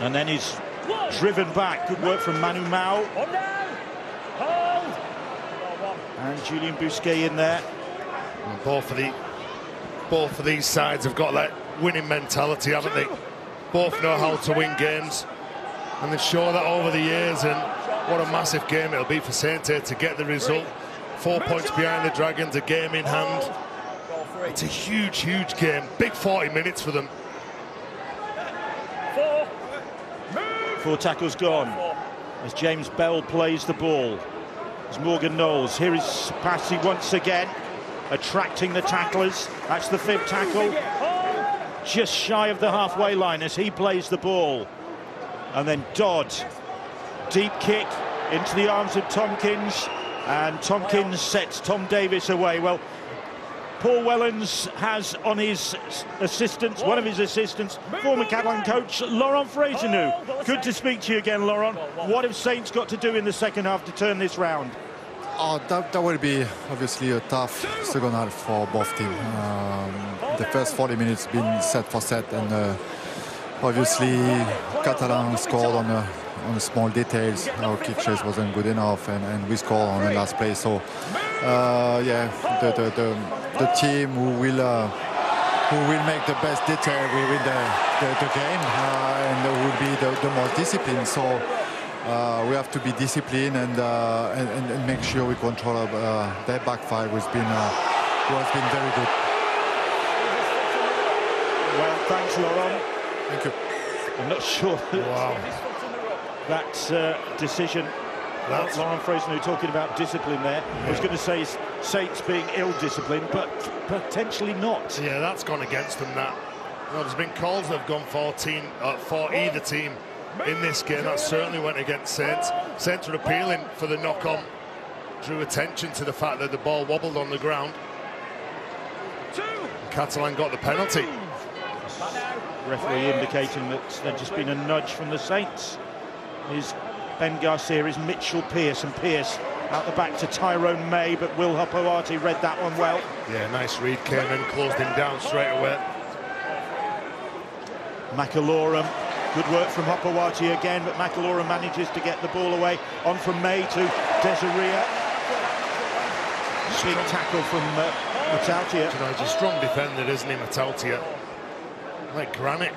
And then is driven back. Good work from Manu Mao. And Julien Bousquet in there. And both of these sides have got that winning mentality, haven't they? Both know how to win games. And they've shown that over the years, and what a massive game it'll be for Saint-Étienne to get the result. 4 points behind the Dragons, a game in hand. It's a huge, huge game. Big 40 minutes for them. 4 tackles gone as James Bell plays the ball. As Morgan Knowles, here is Passy once again, attracting the tacklers. That's the 5th tackle. Just shy of the halfway line as he plays the ball. And then Dodd, deep kick into the arms of Tompkins, and Tompkins sets Tom Davis away. Well, Paul Wellens has on his assistants, one of his assistants, former Catalan coach Laurent Fraisenou. Good to speak to you again, Laurent. What have Saints got to do in the second half to turn this round? Oh, that will be obviously a tough second half for both teams. The first 40 minutes been set for set, and obviously Catalans scored on the small details. Our kick chase wasn't good enough, and we scored on the last play. So yeah, the team who will make the best detail will win the game, and will be the more disciplined. So we have to be disciplined and make sure we control their back five, who has been very good. Well, thanks, Laurent. Thank you. I'm not sure that decision. Laurent Fraisenou talking about discipline there. I was going to say Saints being ill-disciplined, but potentially not. Yeah, that's gone against them, that. Well, there's been calls that have gone for either team in this game. That certainly went against Saints. Saints were appealing for the knock-on. Drew attention to the fact that the ball wobbled on the ground. Catalan got the penalty. Referee indicating that there's just been a nudge from the Saints. Is Ben Garcia, is Mitchell Pearce, and Pearce out the back to Tyrone May, but Will Hopoate read that one well. Yeah, nice read, came in, closed him down straight away. McAlorum, good work from Hopoate again, but McAlorum manages to get the ball away. On from May to Desiree. Big tackle from Matautia. You know, he's a strong defender, isn't he, Matautia? Like granite.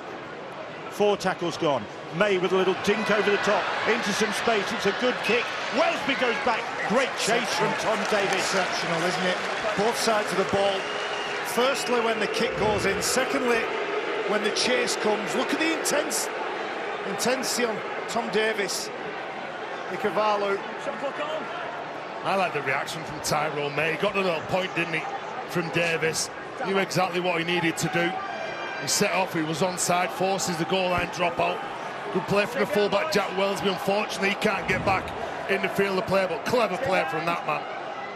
4 tackles gone. May with a little dink over the top into some space. It's a good kick. Wellesby goes back. Great chase from Tom Davis. Exceptional, isn't it? Both sides of the ball. Firstly, when the kick goes in. Secondly, when the chase comes. Look at the intensity on Tom Davis. Ikevalu. I like the reaction from Tyrone May. He got a little point, didn't he, from Davis. Knew exactly what he needed to do. He set off, he was onside, forces the goal line dropout. Good play from the fullback, Jack Wellesby. Unfortunately, he can't get back in the field of play, but clever play from that man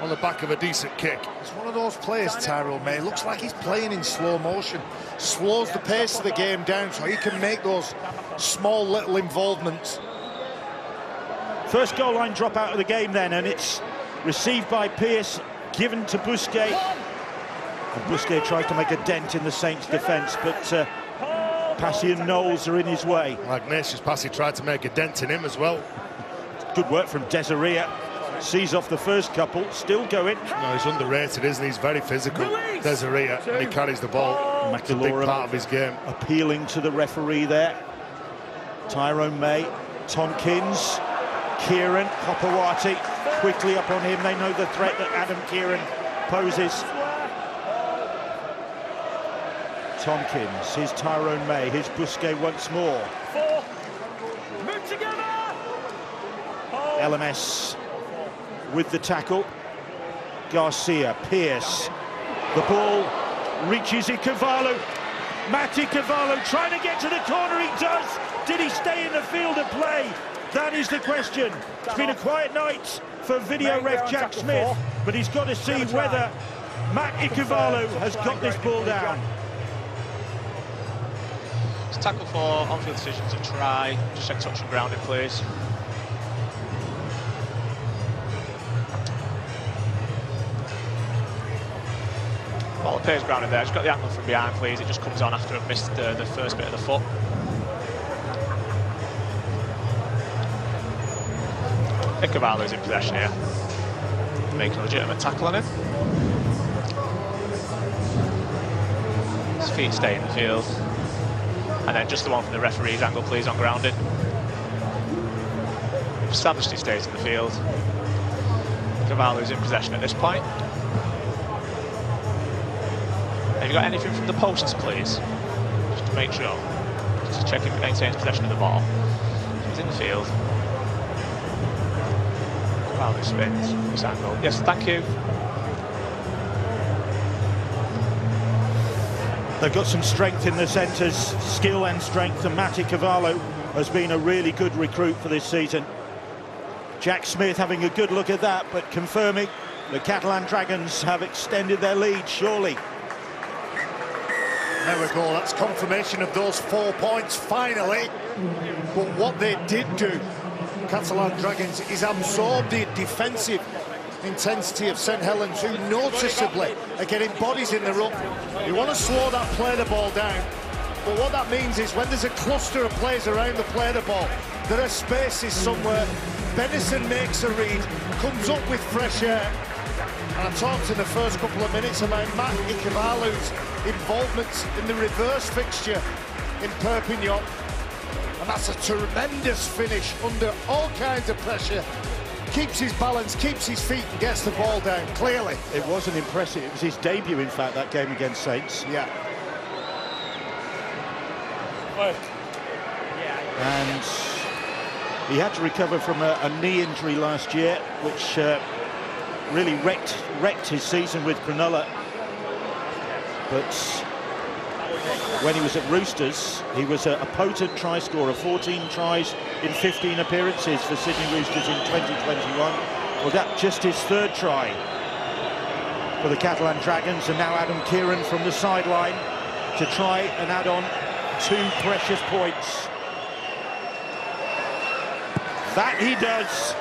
on the back of a decent kick. It's one of those players, Tyrone May. Looks like he's playing in slow motion. Slows the pace of the game down so he can make those small little involvements. First goal line drop out of the game then, and it's received by Pearce, given to Busquet. And Busquet tries to make a dent in the Saints' defence, but Passy and Knowles are in his way. Ignatius Passy tried to make a dent in him as well. Good work from Desiree. Sees off the first couple, still going. No, he's underrated, isn't he? He's very physical, Desiree, and he carries the ball. It's a big part of his game. Appealing to the referee there. Tyrone May, Tompkins, Kieran, Hopoate quickly up on him. They know the threat that Adam Kieran poses. Tompkins, here's Tyrone May, here's Busquet once more. Move together. LMS with the tackle. Garcia, Pearce. The ball reaches Ikevalu. Matt Ikevalu trying to get to the corner, he does. Did he stay in the field of play? That is the question. It's been a quiet night for video ref Jack Smith, but he's got to see whether Matt Ikevalu has got this ball down. Tackle for on-field decision to try, just check touch and grounding, please. Well, it appears grounded there, just got the angle from behind, please. It just comes on after I've missed the first bit of the foot. Ikevalu's in possession here, making a legitimate tackle on him. His feet stay in the field. And then just the one from the referee's angle, please, on grounding. established his state in the field. Cavallo's in possession at this point. Have you got anything from the posts, please? Just to make sure. Just to check if he maintains possession of the ball. He's in the field. Cavallo spins. This angle. Yes, thank you. They've got some strength in the centres, skill and strength, and Matty Cavallo has been a really good recruit for this season. Jack Smith having a good look at that, but confirming the Catalan Dragons have extended their lead, surely. There we go, that's confirmation of those 4 points, finally. But what they did do, Catalan Dragons, is absorb the defensive intensity of St Helens, who noticeably are getting bodies in the ruck. You want to slow that play the ball down, but what that means is when there's a cluster of players around the play the ball, there are spaces somewhere. Benison makes a read, comes up with fresh air. And I talked in the first couple of minutes about Matty Cavallo's involvement in the reverse fixture in Perpignan. And that's a tremendous finish under all kinds of pressure. Keeps his balance, keeps his feet and gets the ball down, clearly. It wasn't impressive. It was his debut, in fact, that game against Saints. Yeah. And he had to recover from a knee injury last year, which really wrecked his season with Cronulla. But when he was at Roosters, he was a potent try scorer, 14 tries in 15 appearances for Sydney Roosters in 2021. Well, that's just his third try for the Catalan Dragons, and now Adam Kieran from the sideline to try and add on 2 precious points. That he does.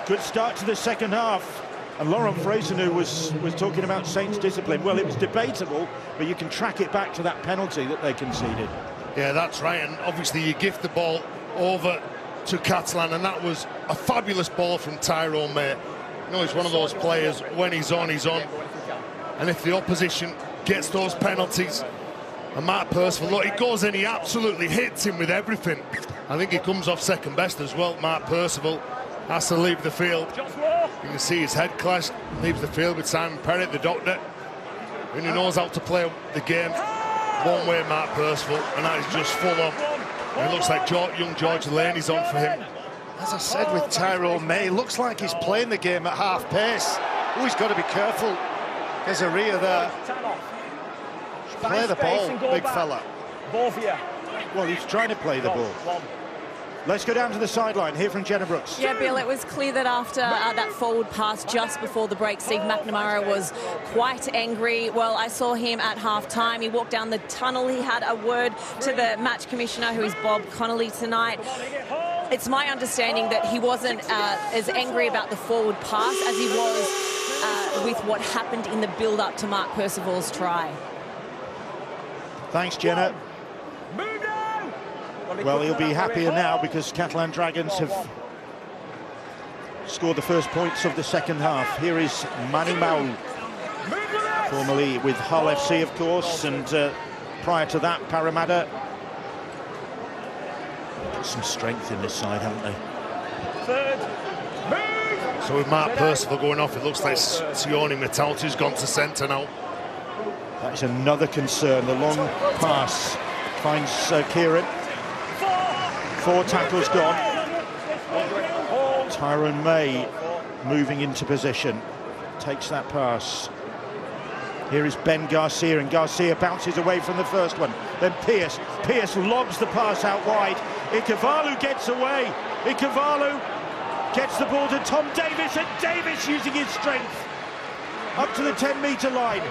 Good start to the second half. And Laurent Freysinou was talking about Saints' discipline. Well, it was debatable, but you can track it back to that penalty that they conceded. Yeah, that's right. And obviously you gift the ball over to Catalan, and that was a fabulous ball from Tyrone May. You know, he's one of those players, when he's on, he's on. And if the opposition gets those penalties, and Matt Percival, look, he goes in, he absolutely hits him with everything. I think he comes off second best as well. Matt Percival has to leave the field. You can see his head clash, leaves the field with Simon Perrott, the doctor, and he knows how to play the game one way, Matt Percival, and that is just full on. And it looks like young George Laney's on for him. As I said with Tyrone May, looks like he's playing the game at half pace. Oh, he's got to be careful. There's a rear there. Play the ball, big fella. Well, he's trying to play the ball. Let's go down to the sideline, hear from Jenna Brooks. Yeah, Bill, it was clear that after that forward pass just before the break, Steve McNamara was quite angry. Well, I saw him at half-time. He walked down the tunnel. He had a word to the match commissioner, who is Bob Connolly tonight. It's my understanding that he wasn't as angry about the forward pass as he was with what happened in the build-up to Mark Percival's try. Thanks, Jenna. Well, he'll be happier now because Catalan Dragons have scored the first points of the second half. Here is Manu Mau, formerly with Hull FC, of course, and prior to that, Parramatta. Got some strength in this side, haven't they? So with Mark Percival going off, it looks like Sione Metaltu's gone to centre now. That is another concern. The long pass finds Kieran. 4 tackles gone. Tyrone May moving into position. Takes that pass. Here is Ben Garcia, and Garcia bounces away from the first one. Then Pearce. Pearce lobs the pass out wide. Ikevalu gets away. Ikevalu gets the ball to Tom Davis, and Davis using his strength up to the 10-metre line.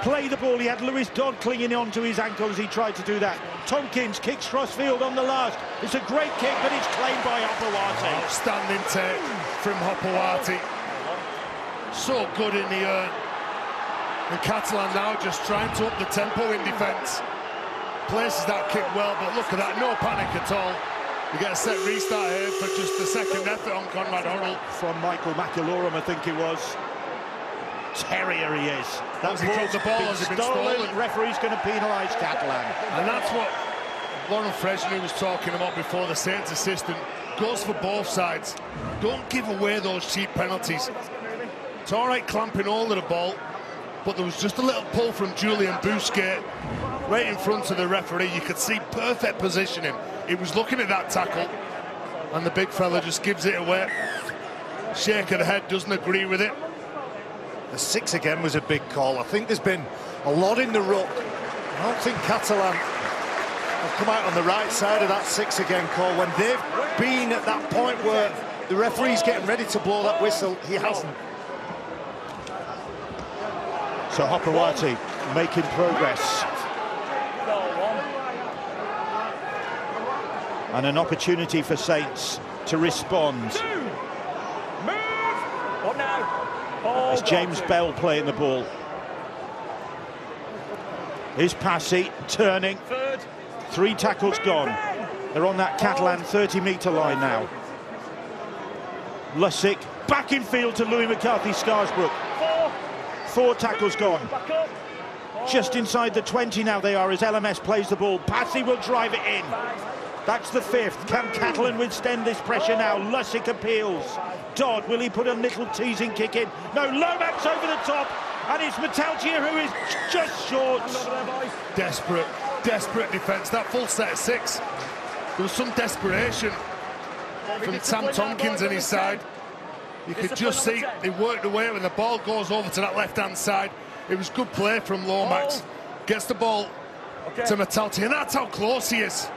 Play the ball. He had Lewis Dodd clinging on to his ankle as he tried to do that. Tompkins kicks Rossfield on the last. It's a great kick, but it's claimed by Hopewati. Outstanding take from Hopewati. So good in the air. And Catalan now just trying to up the tempo in defence. Places that kick well, but look at that, no panic at all. You get a set restart here for just the second effort on Conrad Hoddle. From Michael McIlorum, I think it was. Terrier he is. That's the ball has been stolen. Referee's going to penalise Catalan. And that's what Lauren Fresney was talking about before, the Saints assistant, goes for both sides. Don't give away those cheap penalties. It's all right clamping hold of the ball, but there was just a little pull from Julian Bousquet right in front of the referee. You could see perfect positioning. He was looking at that tackle, and the big fella just gives it away. Shake of the head, doesn't agree with it. The 6 again was a big call. I think there's been a lot in the ruck. I don't think Catalan have come out on the right side of that 6 again call. When they've been at that point where the referee's getting ready to blow that whistle, he hasn't. So Hopewati making progress. And an opportunity for Saints to respond. It's James Bell playing the ball. Here's Passy turning. 3 tackles gone. They're on that Catalan 30-metre line now. Lussick back in field to Louis McCarthy-Scarsbrook. 4 tackles gone. Just inside the 20 now they are as LMS plays the ball. Passy will drive it in. That's the 5th. Can Catalan withstand this pressure now? Lussick appeals. Dodd, will he put a little teasing kick in? No, Lomax over the top. And it's Metaltia who is just short. Desperate defence. That full set of 6. There was some desperation from Sam Tompkins on his side. You could just see they worked away when the ball goes over to that left-hand side. It was good play from Lomax. Gets the ball to Metaltia, and that's how close he is.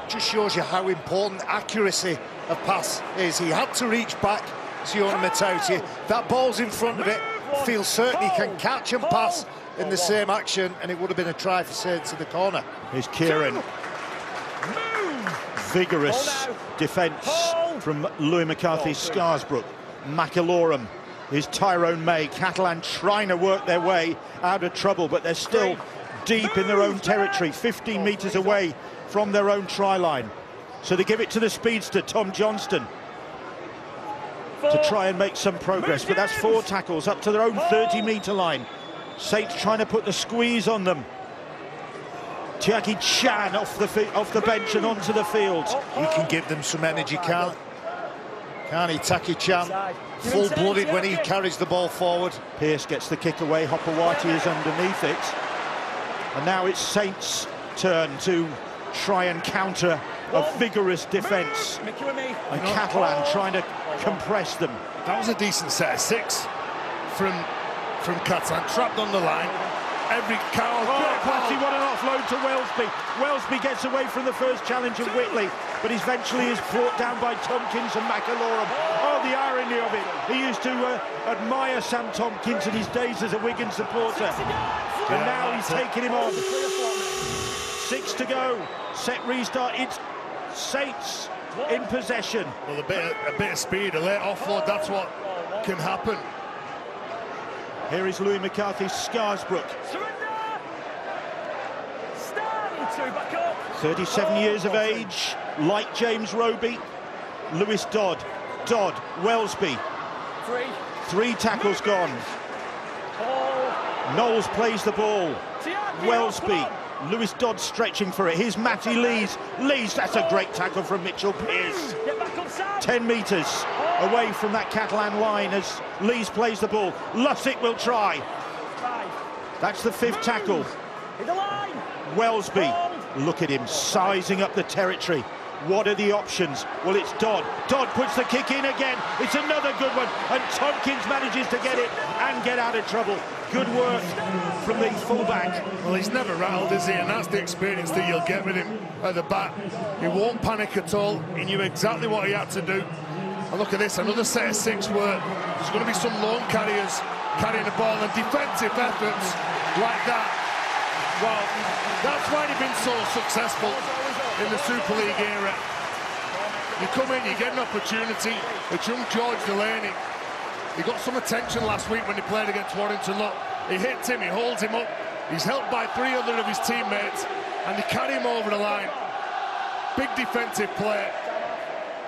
Just shows you how important accuracy of pass is. He had to reach back to Metaltia. That ball's in front of it. Feels certain he can catch and pass in the same action, and it would have been a try for Saints in the corner. Here's Kieran. Vigorous defence from Louis McCarthy-Scarsbrook. McIlorum is Tyrone May. Catalan trying to work their way out of trouble, but they're still deep in their own territory, 15 metres away from their own try line. So they give it to the speedster, Tom Johnston, to try and make some progress, but that's 4 tackles up to their own 30-metre line. Saints trying to put the squeeze on them. Tiaki Chan off the bench and onto the field. You can give them some energy, can't he? Taki Chan, full-blooded when he carries the ball forward. Pearce gets the kick away. Hopewati is underneath it. And now it's Saints' turn to try and counter a vigorous defence. And Catalan trying to compress them. That was a decent set of 6 from Catalan, trapped on the line. Every cow. Passy, what an offload to Welsby. Welsby gets away from the first challenge of Whitley, but eventually is brought down by Tompkins and McIlorum. Oh, the irony of it. He used to admire Sam Tompkins in his days as a Wigan supporter. And now he's taking him on. 6 to go. Set restart. It's Saints in possession. Well, a bit of speed, a late offload, that's what can happen. Here is Louis McCarthy-Scarsbrook. 37 years of age, like James Roby. Lewis Dodd, Welsby. 3 tackles gone. Knowles plays the ball. Welsby, Lewis Dodd stretching for it. Here's Matty Lees. That's a great tackle from Mitchell Pearce. 10 metres away from that Catalan line as Lees plays the ball. Lussick will try. That's the 5th tackle. Welsby, look at him sizing up the territory. What are the options? Well, it's Dodd. Dodd puts the kick in again. It's another good one, and Tompkins manages to get it and get out of trouble. Good work from the fullback. Well, he's never rattled, is he? And that's the experience that you'll get with him at the back. He won't panic at all. He knew exactly what he had to do. And look at this, another set of 6 where there's going to be some lone carriers carrying the ball, and defensive efforts like that. Well, that's why they've been so successful in the Super League era. You come in, you get an opportunity. It's young George Delaney. He got some attention last week when he played against Warrington. Look, he hits him, he holds him up. He's helped by 3 other of his teammates, and they carry him over the line. Big defensive play.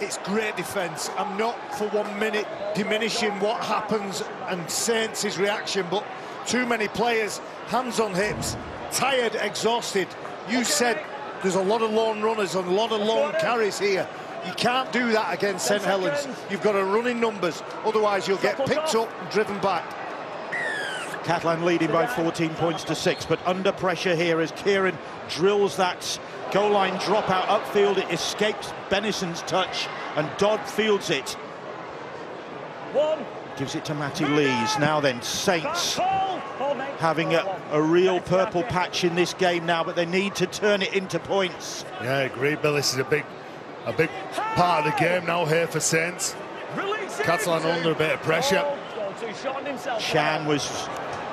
It's great defence. I'm not for 1 minute diminishing what happens and Saints' reaction, but too many players, hands on hips, tired, exhausted. You said there's a lot of long runners and a lot of long carries here. You can't do that against St Helens. You've got to run in numbers, otherwise you'll get picked up and driven back. Catalan leading by 14 points to 6, but under pressure here as Kieran drills that goal line dropout upfield. It escapes Benison's touch, and Dodd fields it. Gives it to Matty Lees. Now then, Saints having a real purple patch in this game now, but they need to turn it into points. Yeah, I agree, Bill. This is a big part of the game now here for Saints. Catalan under a bit of pressure. Chan was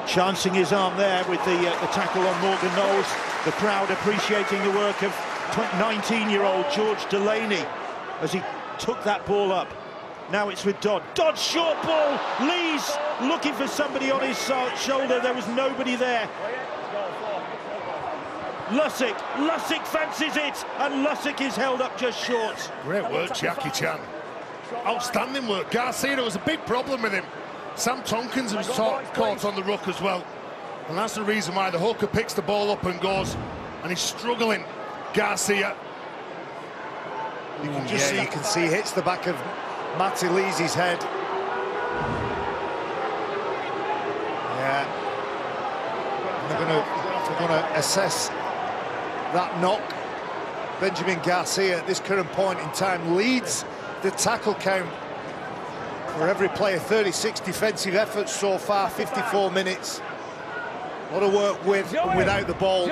chancing his arm there with the tackle on Morgan Knowles. The crowd appreciating the work of 19-year-old George Delaney as he took that ball up. Now it's with Dodd. Dodd, short ball. Lees looking for somebody on his shoulder. There was nobody there. Lussick fancies it, and Lussick is held up just short. Great work, Jackie Chan. Outstanding work. Garcia, there was a big problem with him. Sam Tompkins was caught on the ruck as well. And that's the reason why the hooker picks the ball up and goes, and he's struggling. Garcia. You can just see, you can see hits the back of Matty Lees' head. Yeah. They're going to assess that knock. Benjamin Garcia at this current point in time leads the tackle count for every player. 36 defensive efforts so far, 54 minutes. A lot of work with and without the ball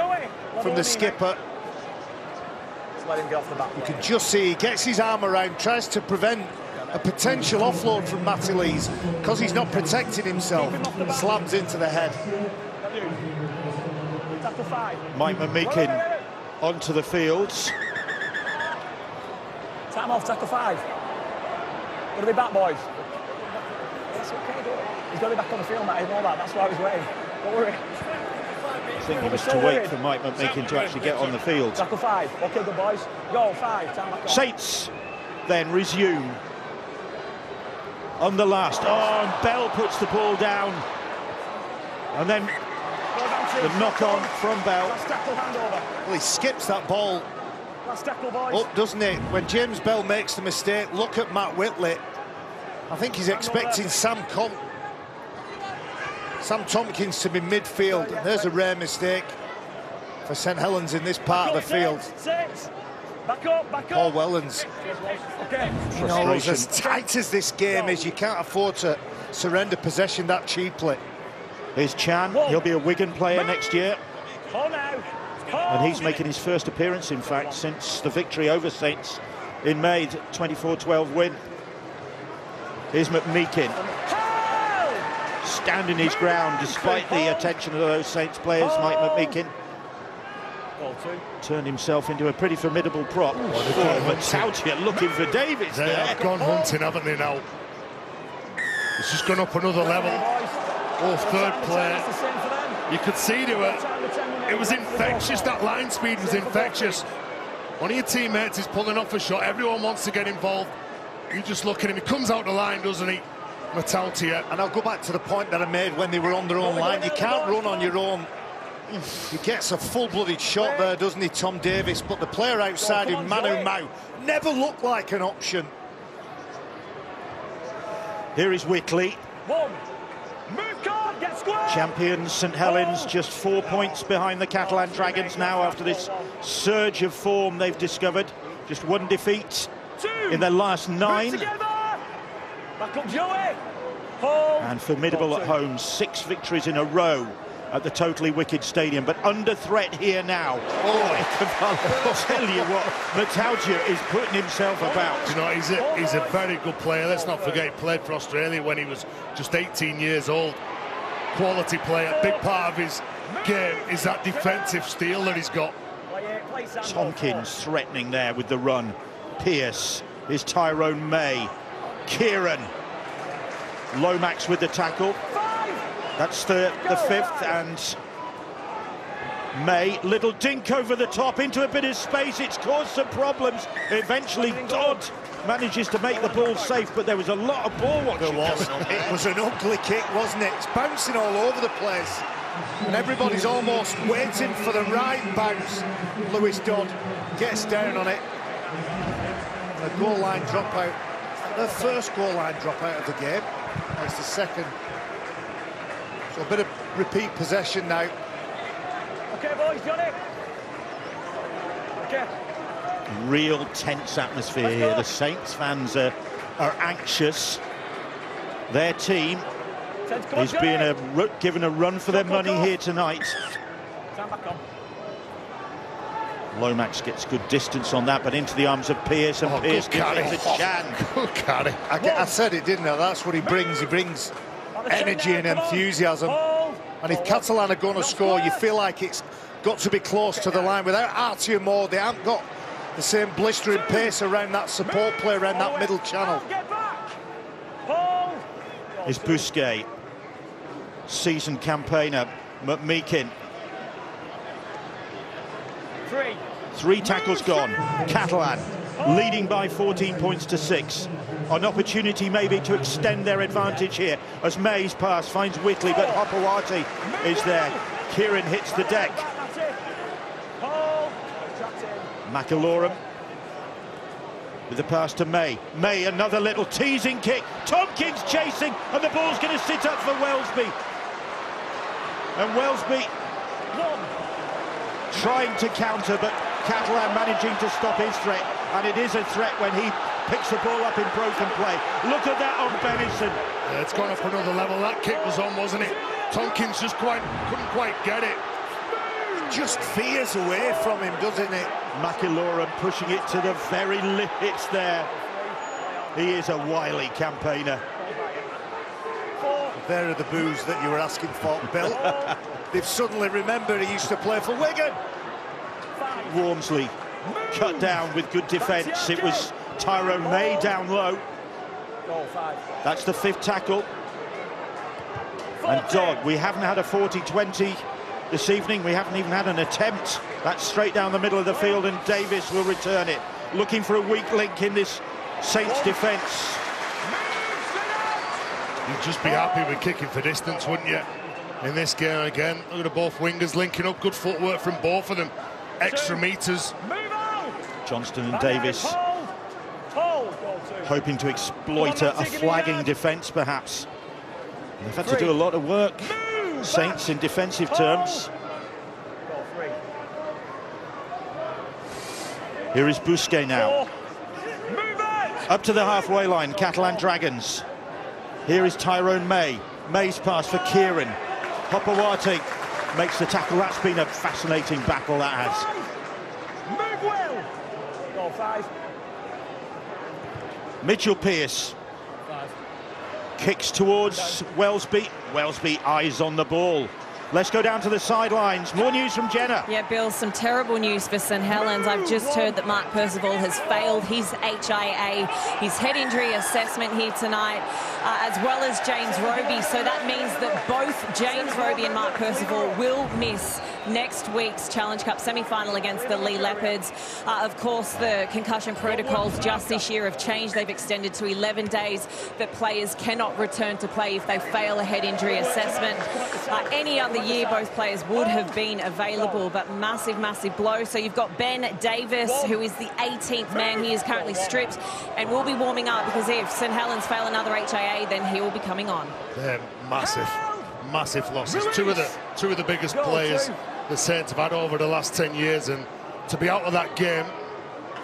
from the skipper. Let him get off the back. You can just see he gets his arm around, tries to prevent a potential offload from Matty Lees because he's not protecting himself. Slams into the head. Mike McMeekin onto the fields. Time off, tackle 5. Got to be back, boys. It's okay, he's got to be back on the field, Matt. I know that. That's why I was waiting. Don't worry. I think he was to wait for Mike McMeekin to actually get on the field. Tackle 5. Okay, good boys. Go 5. Time back on. Saints then resume on the last. Oh, and Bell puts the ball down, and then the knock on from Bell. Well, he skips that ball up, doesn't he? When James Bell makes the mistake, look at Matt Whitley. I think he's expecting Sam Tompkins to be midfield. And there's a rare mistake for St Helens in this part of the field. Back up. Paul Wellens. You know, as tight as this game is, you can't afford to surrender possession that cheaply. Here's Chan. He'll be a Wigan player next year. And he's making his first appearance, in fact, since the victory over Saints in May, 24-12 win. Here's McMeekin, standing his ground despite the attention of those Saints players. Mike McMeekin turned himself into a pretty formidable prop. Matautia looking for Davies there. They've gone hunting, haven't they, now? It's just gone up another level. Oh, third player. You could see it was infectious. That line speed was infectious. One of your teammates is pulling off a shot. Everyone wants to get involved. You just look at him. He comes out the line, doesn't he? Matautia. And I'll go back to the point that I made when they were on their own line. You can't run on your own. He gets a full-blooded shot there, doesn't he, Tom Davis? But the player outside him, Manu Mau, never looked like an option. Here is Whitley. Champions St Helens just 4 points behind the Catalan Dragons now after this surge of form they've discovered. Just 1 defeat in their last 9. And formidable at home, 6 victories in a row at the Totally Wicked Stadium, but under threat here now. I'll tell you what, Matautia is putting himself about. You know, he's a very good player. Let's not forget he played for Australia when he was just 18 years old. Quality player. Big part of his game is that defensive steal that he's got. Tompkins threatening there with the run. Pearce is Tyrone May. Kieran. Lomax with the tackle. That's the 5th, and May, little dink over the top into a bit of space. It's caused some problems. Eventually Dodd manages to make the ball safe, but there was a lot of ball watching. It was an ugly kick, wasn't it? It's bouncing all over the place. and everybody's almost waiting for the right bounce. Lewis Dodd gets down on it. A goal line dropout. The first goal line dropout of the game. That's the second. So a bit of repeat possession now. Okay, boys, Johnny. Okay. Real tense atmosphere here. The Saints fans are anxious. Their team is being given a run for their money here tonight. Stand back on. Lomax gets good distance on that, but into the arms of Pearce, and Pearce gives it to Chan. Good carry. I said it, didn't I? That's what he brings. He brings energy and enthusiasm. And if Catalan are going to score, you feel like it's got to be close to the line. Without Artyom Moore, they haven't got the same blistering pace around that support play, around that middle channel. Is Busquets, seasoned campaigner, McMeekin. 3 tackles gone. Catalan leading by 14 points to 6. An opportunity maybe to extend their advantage here as May's pass finds Whitley, but Hopewati is there. Kieran hits the deck. McAlorum with the pass to May. May, another little teasing kick. Tompkins chasing, and the ball's going to sit up for Welsby. And Welsby trying to counter, but Catalan managing to stop his threat. And it is a threat when he picks the ball up in broken play. Look at that on Benison. Yeah, it's gone up another level. That kick was on, wasn't it? Tompkins just couldn't quite get it. Just veers away from him, doesn't it? McAlorum pushing it to the very limits there. He is a wily campaigner. There are the boos that you were asking for, Bill. They've suddenly remembered he used to play for Wigan. Wormsley cut down with good defence. It was Tyrone May down low. That's the 5th tackle. And Dodd, we haven't had a 40-20 this evening. We haven't even had an attempt. That's straight down the middle of the field, and Davis will return it. Looking for a weak link in this Saints defence. You'd just be happy with kicking for distance, wouldn't you? In this game again, look at both wingers linking up. Good footwork from both of them. Extra metres. Johnston and Davis hoping to exploit a flagging defence, perhaps. And they've had to do a lot of work, Saints, in defensive terms. Here is Busquets now. Up to the halfway line, Catalan Dragons. Here is Tyrone May. May's pass for Kieran. Hopewati makes the tackle. That's been a fascinating battle, that has. Move well. Goal 5. Mitchell Pearce kicks towards Welsby. Welsby eyes on the ball. Let's go down to the sidelines. More news from Jenna. Yeah, Bill, some terrible news for St Helens. I've just heard that Mark Percival has failed his HIA, his head injury assessment here tonight, as well as James Roby. So that means that both James Roby and Mark Percival will miss next week's Challenge Cup semi-final against the Lee Leopards. Of course, the concussion protocols just this year have changed. They've extended to 11 days that players cannot return to play if they fail a head injury assessment. Any other year, both players would have been available, but massive, massive blow. So you've got Ben Davis, who is the 18th man. He is currently stripped and will be warming up, because if St Helens fail another HIA, then he will be coming on. They're massive losses. Two of the biggest players the Saints have had over the last 10 years, and to be out of that game,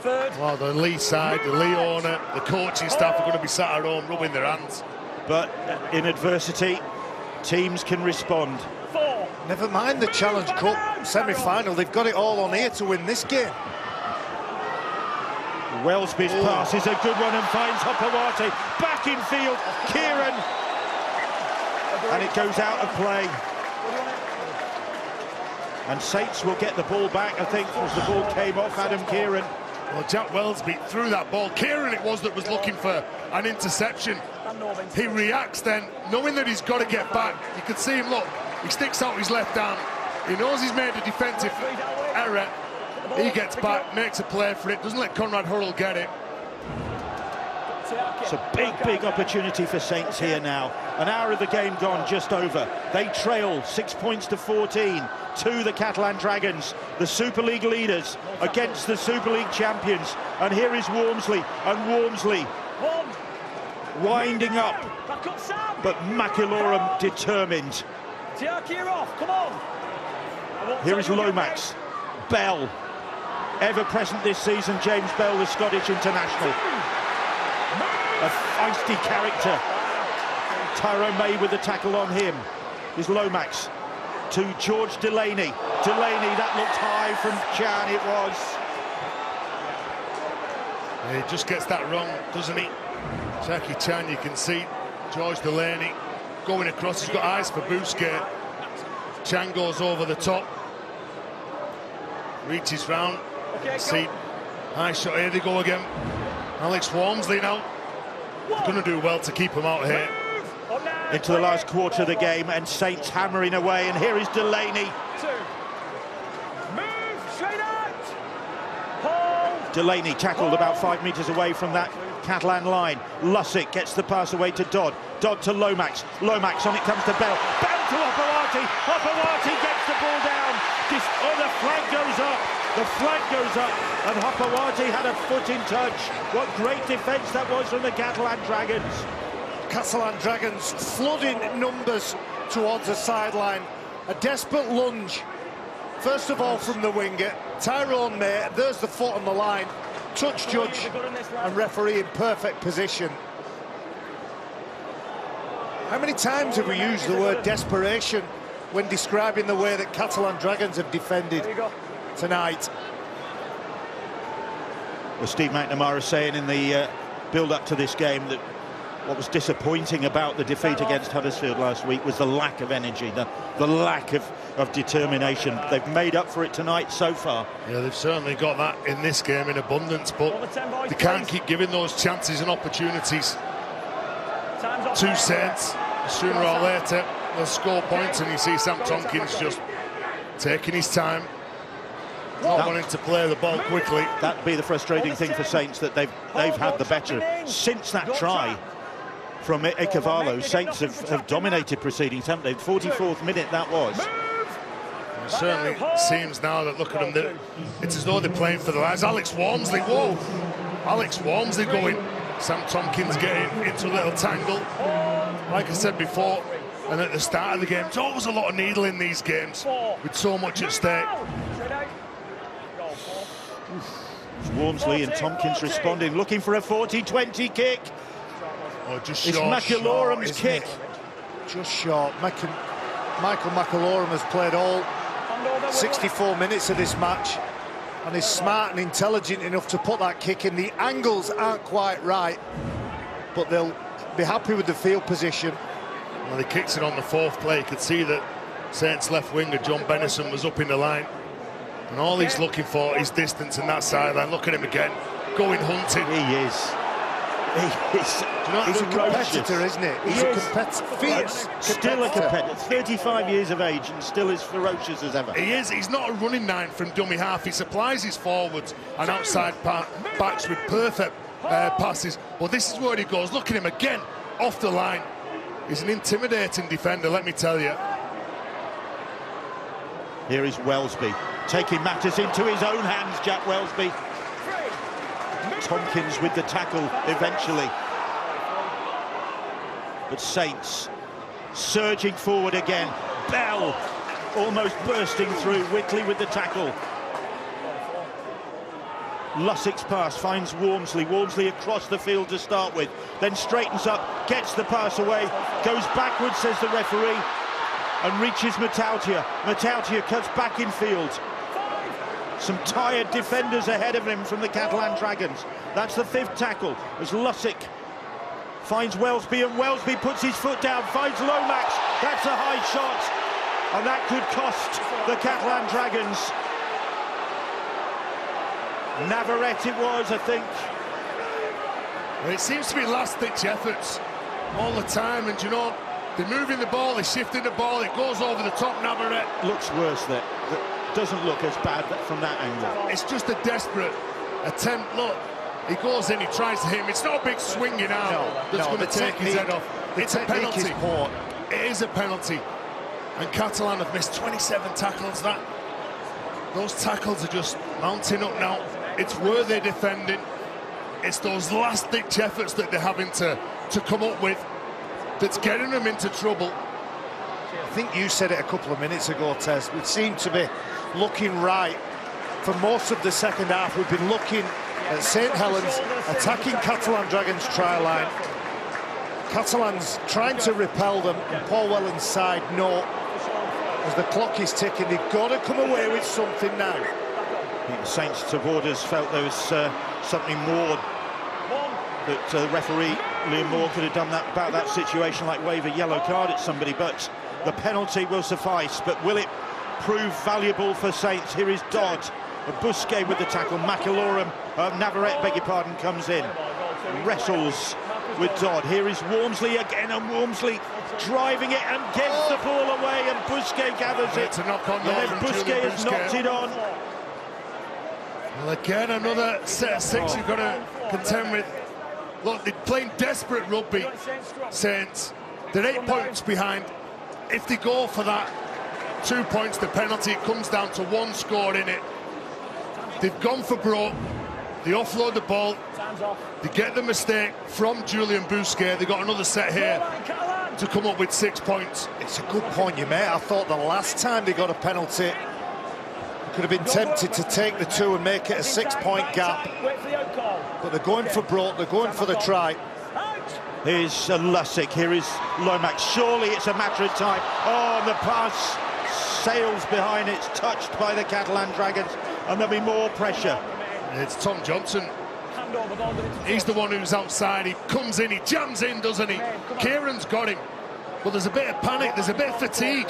well, the Lee side, the Lee owner, the coaching staff are going to be sat at home rubbing their hands. But in adversity, teams can respond. Never mind the Challenge Cup semi-final, they've got it all on here to win this game. Welsby's pass is a good one and finds Hopewati. Back in field, Kieran. And it goes out of play. And Saints will get the ball back, I think, as the ball came off Adam Kieran. Well, Jack Welsby threw that ball. Kieran it was that was looking for an interception. He reacts then, knowing that he's got to get back. You can see him, look, he sticks out his left arm. He knows he's made a defensive error. He gets back, makes a play for it, doesn't let Conrad Hurrell get it. It's a big opportunity for Saints here now. An hour of the game gone, just over. They trail 6 points to 14 to the Catalan Dragons, the Super League leaders against the Super League champions. And here is Wormsley, and Wormsley winding up, but McIlorum determined. Here is Lomax. Bell, ever present this season, James Bell, the Scottish international. A feisty character. Tyrone May with the tackle on him. Is Lomax to George Delaney. Delaney, that looked high from Chan, it was. Yeah, he just gets that wrong, doesn't he? Jackie Chan, you can see George Delaney going across. He's got eyes for Bousquet. Chan goes over the top. Reaches round. See, high shot, here they go again. Alex Wormsley now. Going to do well to keep him out here. Into the last quarter of the game, and Saints hammering away, and here is Delaney. Delaney tackled about 5 metres away from that Catalan line. Lussick gets the pass away to Dodd. Dodd to Lomax. Lomax, on it comes to Bell. Bell to Opawati. Opawati gets the ball down. The flag goes up. The flag goes up, and Opawati had a foot in touch. What great defence that was from the Catalan Dragons. Catalan Dragons flooding numbers towards the sideline. A desperate lunge. First of all from the winger, Tyrone May, there's the foot on the line. Touch judge and referee in perfect position. How many times have we used the word desperation when describing the way that Catalan Dragons have defended tonight? Well, Steve McNamara saying in the build-up to this game that what was disappointing about the defeat against Huddersfield last week was the lack of energy, the lack of determination. They've made up for it tonight so far. Yeah, they've certainly got that in this game in abundance, but they can't keep giving those chances and opportunities to Saints. Sooner or later, they'll score points, and you see Sam Tompkins just taking his time, not wanting to play the ball quickly. That'd be the frustrating thing for Saints, that they've had the better. Since that try from Ikevalu, Saints have dominated proceedings, haven't they? 44th minute that was. It certainly seems now that, look at them, it's as though they're playing for the lives. Alex Wormsley, whoa! Alex Wormsley going. Sam Tompkins getting into a little tangle. Like I said before, and at the start of the game, there's always a lot of needle in these games with so much at stake. Wormsley and Tompkins responding, looking for a 40-20 kick. Oh, just it's short, McIlorum's kick. Just short. Michael McIlorum has played all 64 minutes of this match and is smart and intelligent enough to put that kick in. The angles aren't quite right, but they'll be happy with the field position. Well, he kicks it on the fourth play. You could see that Saints left winger John Bennison was up in the line, and all he's looking for is distance in that sideline. Look at him again, going hunting. He is. He's a competitor, isn't he? He's a competitor. Fierce. Still a competitor. 35 years of age and still as ferocious as ever. He is. He's not a running nine from dummy half. He supplies his forwards and outside backs with perfect passes. Well, this is where he goes. Look at him again, off the line. He's an intimidating defender, let me tell you. Here is Welsby, taking matters into his own hands, Jack Welsby. Tompkins with the tackle eventually. But Saints surging forward again. Bell almost bursting through. Whitley with the tackle. Lussick's pass finds Wormsley. Wormsley across the field to start with, then straightens up, gets the pass away, goes backwards, says the referee, and reaches Matautia. Matautia cuts back in field. Some tired defenders ahead of him from the Catalan Dragons. That's the fifth tackle as Lussick finds Welsby, and Welsby puts his foot down, finds Lomax. That's a high shot, and that could cost the Catalan Dragons. Navarrete it was, I think. Well, it seems to be last-ditch efforts all the time, and you know, they're moving the ball, they're shifting the ball, it goes over the top. Navarrete looks worse there. Doesn't look as bad from that angle. It's just a desperate attempt. Look, He goes in, he tries to hit him. It's not a big swinging arm that's going to take his head off. It's a penalty. It is a penalty. And Catalan have missed 27 tackles. Those tackles are just mounting up now. It's where they're defending. It's those last-ditch efforts that they're having to come up with that's getting them into trouble. I think you said it a couple of minutes ago, Tez. We seem to be looking right. For most of the second half, we've been looking at St Helens attacking Catalan Dragons' try line. Catalans trying to repel them, and Paul Whelan's side, no. As the clock is ticking, they've got to come away with something now. I think the Saints supporters felt there was something more that referee Liam Moore could have done about that situation, like wave a yellow card at somebody, but the penalty will suffice. But will it prove valuable for Saints? Here is Dodd, Busquet with the tackle, Navarrete, beg your pardon, comes in, wrestles with Dodd. Here is Wormsley again, and Wormsley driving it and gets the ball away, and Busquet gathers it. It's a knock on, and then Busquet has knocked it on. Well, again, another set of six you've got to contend with. Look, they're playing desperate rugby, Saints. They're 8 points behind. If they go for that 2 points, the penalty, it comes down to one score in it. They've gone for broke. They offload the ball. They get the mistake from Julian Busquet. They got another set here to come up with 6 points. It's a good point you made. I thought the last time they got a penalty, could have been tempted to take the two and make it a 6-point gap. But they're going for broke, they're going for the try. Here's Lussick, here is Lomax. Surely it's a matter of time. Oh, the pass sails behind, it's touched by the Catalan Dragons, and there'll be more pressure. It's Tom Johnson. He's the one who's outside. He comes in, he jams in, doesn't he? Kieran's got him. But there's a bit of panic, there's a bit of fatigue.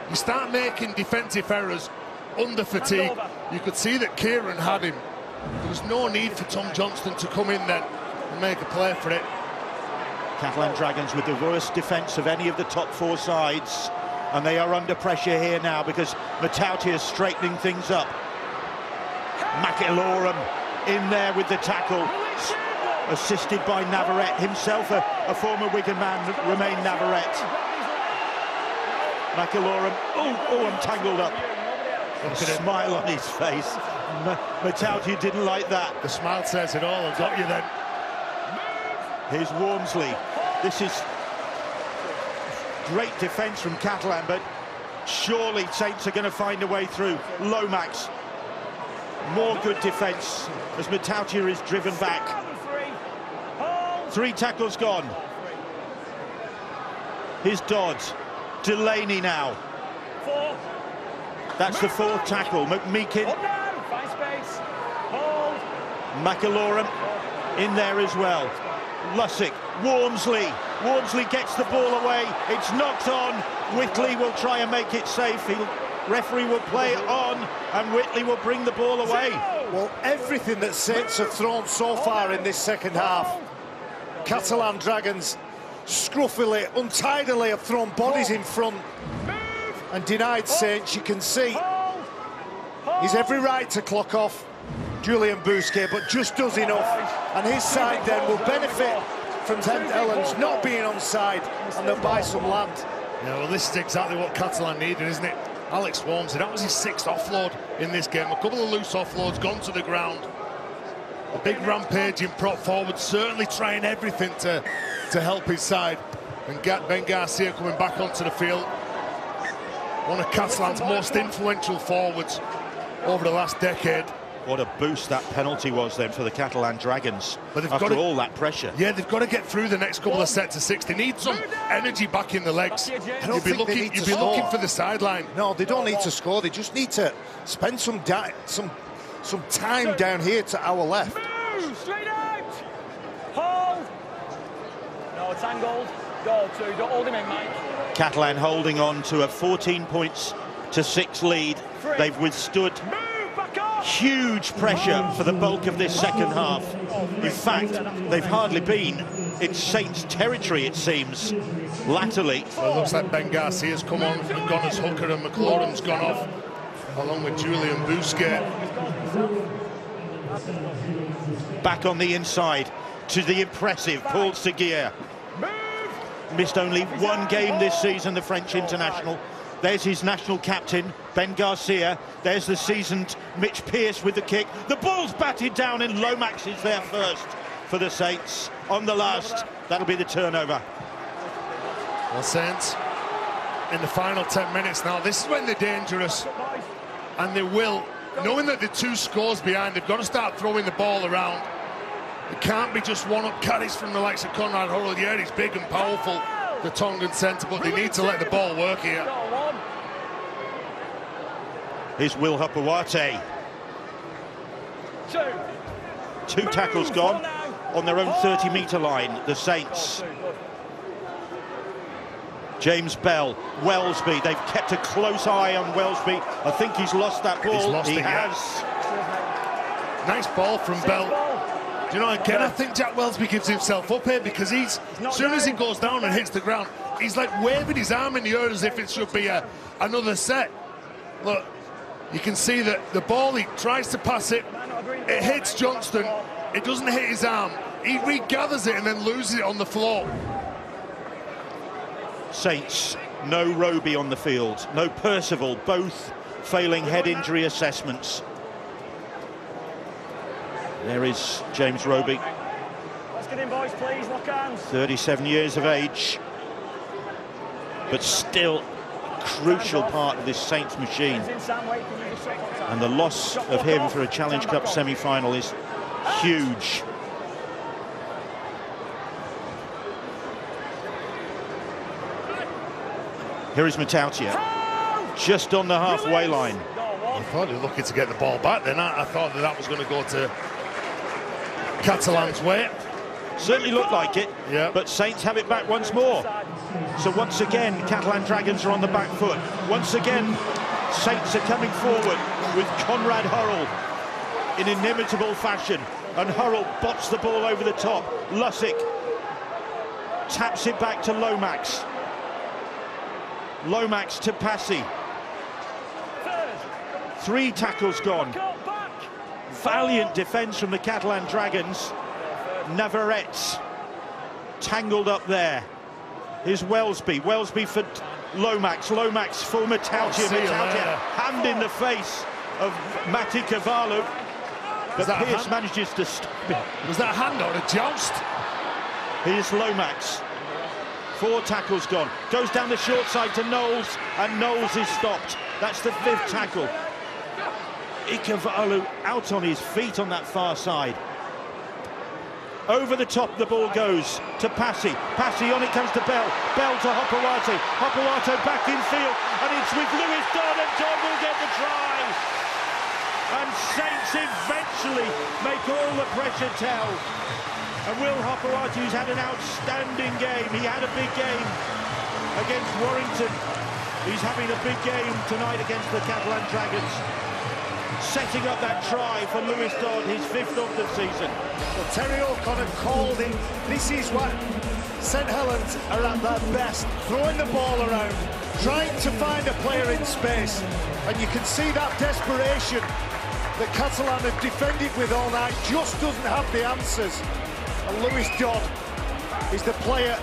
You start making defensive errors under fatigue. You could see that Kieran had him. There was no need for Tom Johnston to come in then and make a play for it. Catalan Dragons with the worst defence of any of the top four sides, and they are under pressure here now because Matauti is straightening things up. McIlorum in there with the tackle, assisted by Navarrete, himself a former Wigan man, Romain Navarrete. McIlorum, oh, I'm tangled up. A smile on his face. Matauti didn't like that. The smile says it all. I've got you then. Here's Wormsley. This is great defence from Catalan, but surely Saints are going to find a way through. Lomax, more good defence as Matauti is driven back. 3 tackles gone. Here's Dodd. Delaney now. That's the 4th tackle. McMeekin. McIlorum in there as well. Lussick, Wormsley gets the ball away, it's knocked on. Whitley will try and make it safe. Referee will play it on, and Whitley will bring the ball away. Well, everything that Saints have thrown so far in this second half, Catalan Dragons scruffily, untidily have thrown bodies in front and denied Saints. You can see he's every right to clock off Julian Busquet, but just does enough, and his side then will benefit from St Helens not being onside, and they'll buy some land. Yeah, well, this is exactly what Catalan needed, isn't it? Alex Wormsley, that was his 6th offload in this game. A couple of loose offloads gone to the ground. A big rampaging prop forward, certainly trying everything to help his side. And Ben Garcia coming back onto the field. One of Catalan's most influential forwards over the last decade. What a boost that penalty was then for the Catalan Dragons, but after all that pressure. Yeah, they've got to get through the next couple of sets of 6. They need some energy back in the legs. You'd be looking for the sideline. No, they don't need to score. They just need to spend some time down here to our left. Move, straight out. Hold. No, it's angled. Go to. Don't hold him in, Mike. Catalan holding on to a 14 points to 6 lead. They've withstood huge pressure for the bulk of this second half. In fact, they've hardly been in Saints territory, it seems, latterly. Well, it looks like Ben Garcia's come on and gone as hooker, and McLaurin's gone off, along with Julian Busquet. Back on the inside to the impressive Paul Seguier. Missed only one game this season, the French international. There's his national captain, Ben Garcia. There's the seasoned Mitch Pearce with the kick. The ball's batted down and Lomax is there first for the Saints. On the last, that'll be the turnover. Well, Saints, in the final 10 minutes now, this is when they're dangerous. And they will, knowing that they're 2 scores behind, they've got to start throwing the ball around. It can't be just one-up carries from the likes of Conrad Hurrell. Yeah, he's big and powerful, the Tongan centre, but they need to let the ball work here. Here's Will Hupawate. 2 tackles gone on their own 30-metre line, the Saints. James Bell, Welsby, they've kept a close eye on Welsby. I think he's lost that ball. He's lost it, has. Yeah. Nice ball from Bell. Do you know, again, I think Jack Welsby gives himself up here because as soon as he goes down and hits the ground, he's like waving his arm in the air as if it should be another set. Look, you can see that the ball, he tries to pass it, it hits Johnston, it doesn't hit his arm. He regathers it and then loses it on the floor. Saints, no Roby on the field, no Percival, both failing head injury assessments. There is James Roby. Let's get in, boys, please. Lock hands. 37 years of age, but still a crucial part of this Saints machine. And the loss of him for a Challenge Cup semi-final is huge. Here is Matautia, just on the halfway line. I thought they were looking to get the ball back then. I thought that was going to go to Catalans' way. Certainly looked like it, yeah. But Saints have it back once more. So once again, Catalan Dragons are on the back foot. Once again, Saints are coming forward with Conrad Hurrell in inimitable fashion. And Hurrell bots the ball over the top. Lussick taps it back to Lomax. Lomax to Passy. 3 tackles gone. Valiant defence from the Catalan Dragons. Navarrete tangled up there. Here's Welsby. Welsby for Lomax. Lomax for Matautia. Matautia, hand in the face of Matti Cavallo. But Pearce manages to stop him. Was that a hand or a joust? Here's Lomax. 4 tackles gone. Goes down the short side to Knowles, and Knowles is stopped. That's the 5th tackle. Ikavalu out on his feet on that far side. Over the top the ball goes to Passy. Passy, on it comes to Bell. Bell to Hopawate. Hopawate back in field, and it's with Lewis Dodd, and Dodd will get the try. And Saints eventually make all the pressure tell. And Will Hopawate, who's had an outstanding game, he had a big game against Warrington. He's having a big game tonight against the Catalan Dragons. Setting up that try for Lewis Dodd, his 5th of the season. Well, Terry O'Connor called it. This is what St Helens are at their best, throwing the ball around, trying to find a player in space. And you can see that desperation that Catalan have defended with all night just doesn't have the answers. And Lewis Dodd is the player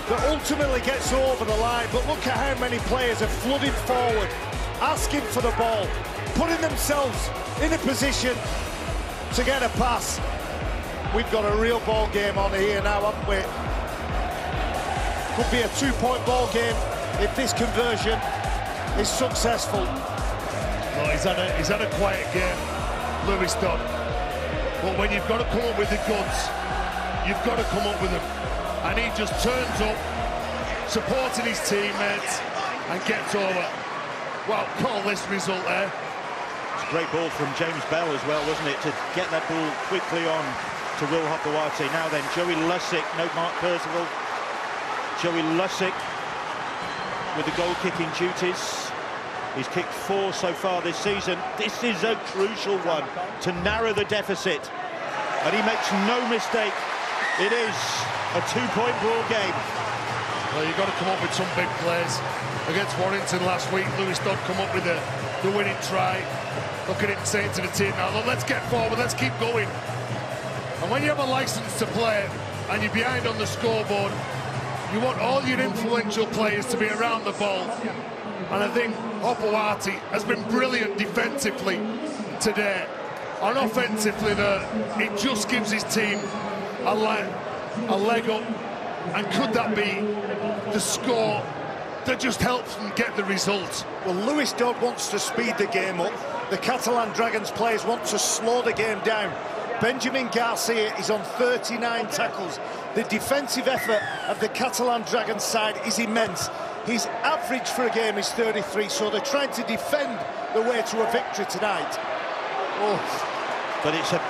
that ultimately gets over the line. But look at how many players have flooded forward, asking for the ball, putting themselves in a position to get a pass. We've got a real ball game on here now, haven't we? Could be a 2-point ball game if this conversion is successful. Well, he's had a quiet game, Lewis Dodd. But when you've got to come up with the goods, you've got to come up with them. And he just turns up, supporting his teammates, and gets over. Well, call this result there. It's a great ball from James Bell as well, wasn't it, to get that ball quickly on to Will Hopawate. Now then, Joey Lussick, no Mark Percival. Joey Lussick with the goal-kicking duties. He's kicked 4 so far this season. This is a crucial one to narrow the deficit. And he makes no mistake. It is a 2-point ball game. Well, you've got to come up with some big plays. Against Warrington last week, Lewis Dodd come up with the winning try. Look at him saying to the team now, look, let's get forward, let's keep going. And when you have a licence to play and you're behind on the scoreboard, you want all your influential players to be around the ball. And I think Opoati has been brilliant defensively today. And offensively, it just gives his team a leg up. And could that be the score that just helps them get the result? Well, Lewis Dodd wants to speed the game up. The Catalan Dragons players want to slow the game down. Benjamin Garcia is on 39 tackles. The defensive effort of the Catalan Dragons side is immense. His average for a game is 33, so they're trying to defend the way to a victory tonight. Oh. But it's a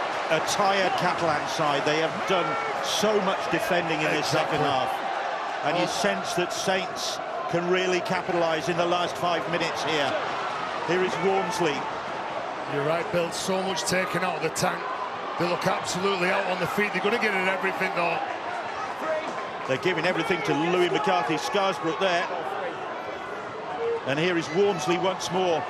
tired Catalan side. They have done so much defending in this second half. And you sense that Saints can really capitalise in the last 5 minutes here. Here is Wormsley. You're right, Bill. So much taken out of the tank. They look absolutely out on the feet. They're going to get at everything, though. They're giving everything to Louis McCarthy-Scarsbrook there. And here is Wormsley once more.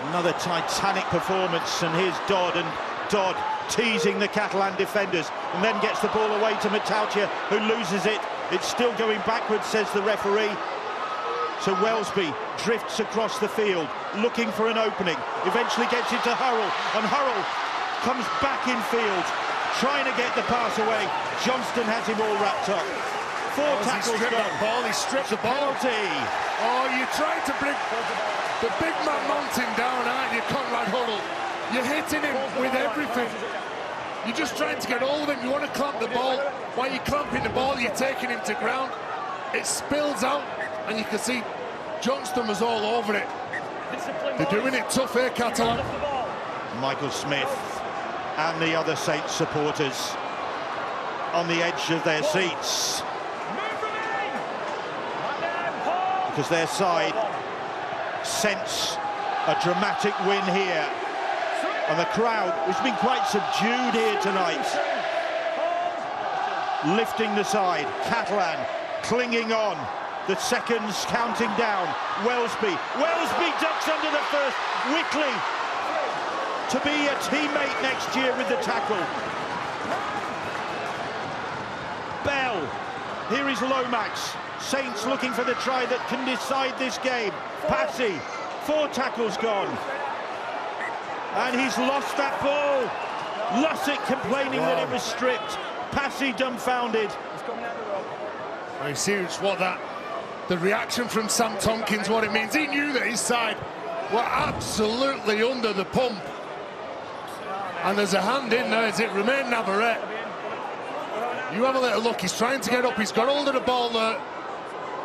Another titanic performance, and here's Dodd, and Dodd teasing the Catalan defenders, and then gets the ball away to Matautia, who loses it. It's still going backwards, says the referee. So Welsby drifts across the field, looking for an opening, eventually gets it to Hurrell, and Hurrell comes back in field, trying to get the pass away. Johnston has him all wrapped up. Four tackles gone. He stripped the ball. Penalty. Oh, you're trying to bring the big man mountain down, aren't you, Conrad Hurrell? You're hitting him with everything. You're just trying to get hold of him. You want to clamp the ball. While you're clamping the ball, you're taking him to ground. It spills out, and you can see Johnston was all over it. They're doing it tough here, Catalan. Michael Smith and the other Saints supporters on the edge of their seats, because their side sense a dramatic win here, and the crowd, which has been quite subdued here tonight, lifting the side. Catalan clinging on, the seconds counting down. Welsby ducks under the first. Wickley to be a teammate next year with the tackle. Bell, here is Lomax. Saints looking for the try that can decide this game. Passy, 4 tackles gone. And he's lost that ball. Lussick complaining that it was stripped. Passy dumbfounded. I see what the reaction from Sam Tompkins, what it means. He knew that his side were absolutely under the pump. And there's a hand in there as it remained Navarrete. You have a little look, he's trying to get up, he's got hold of the ball there.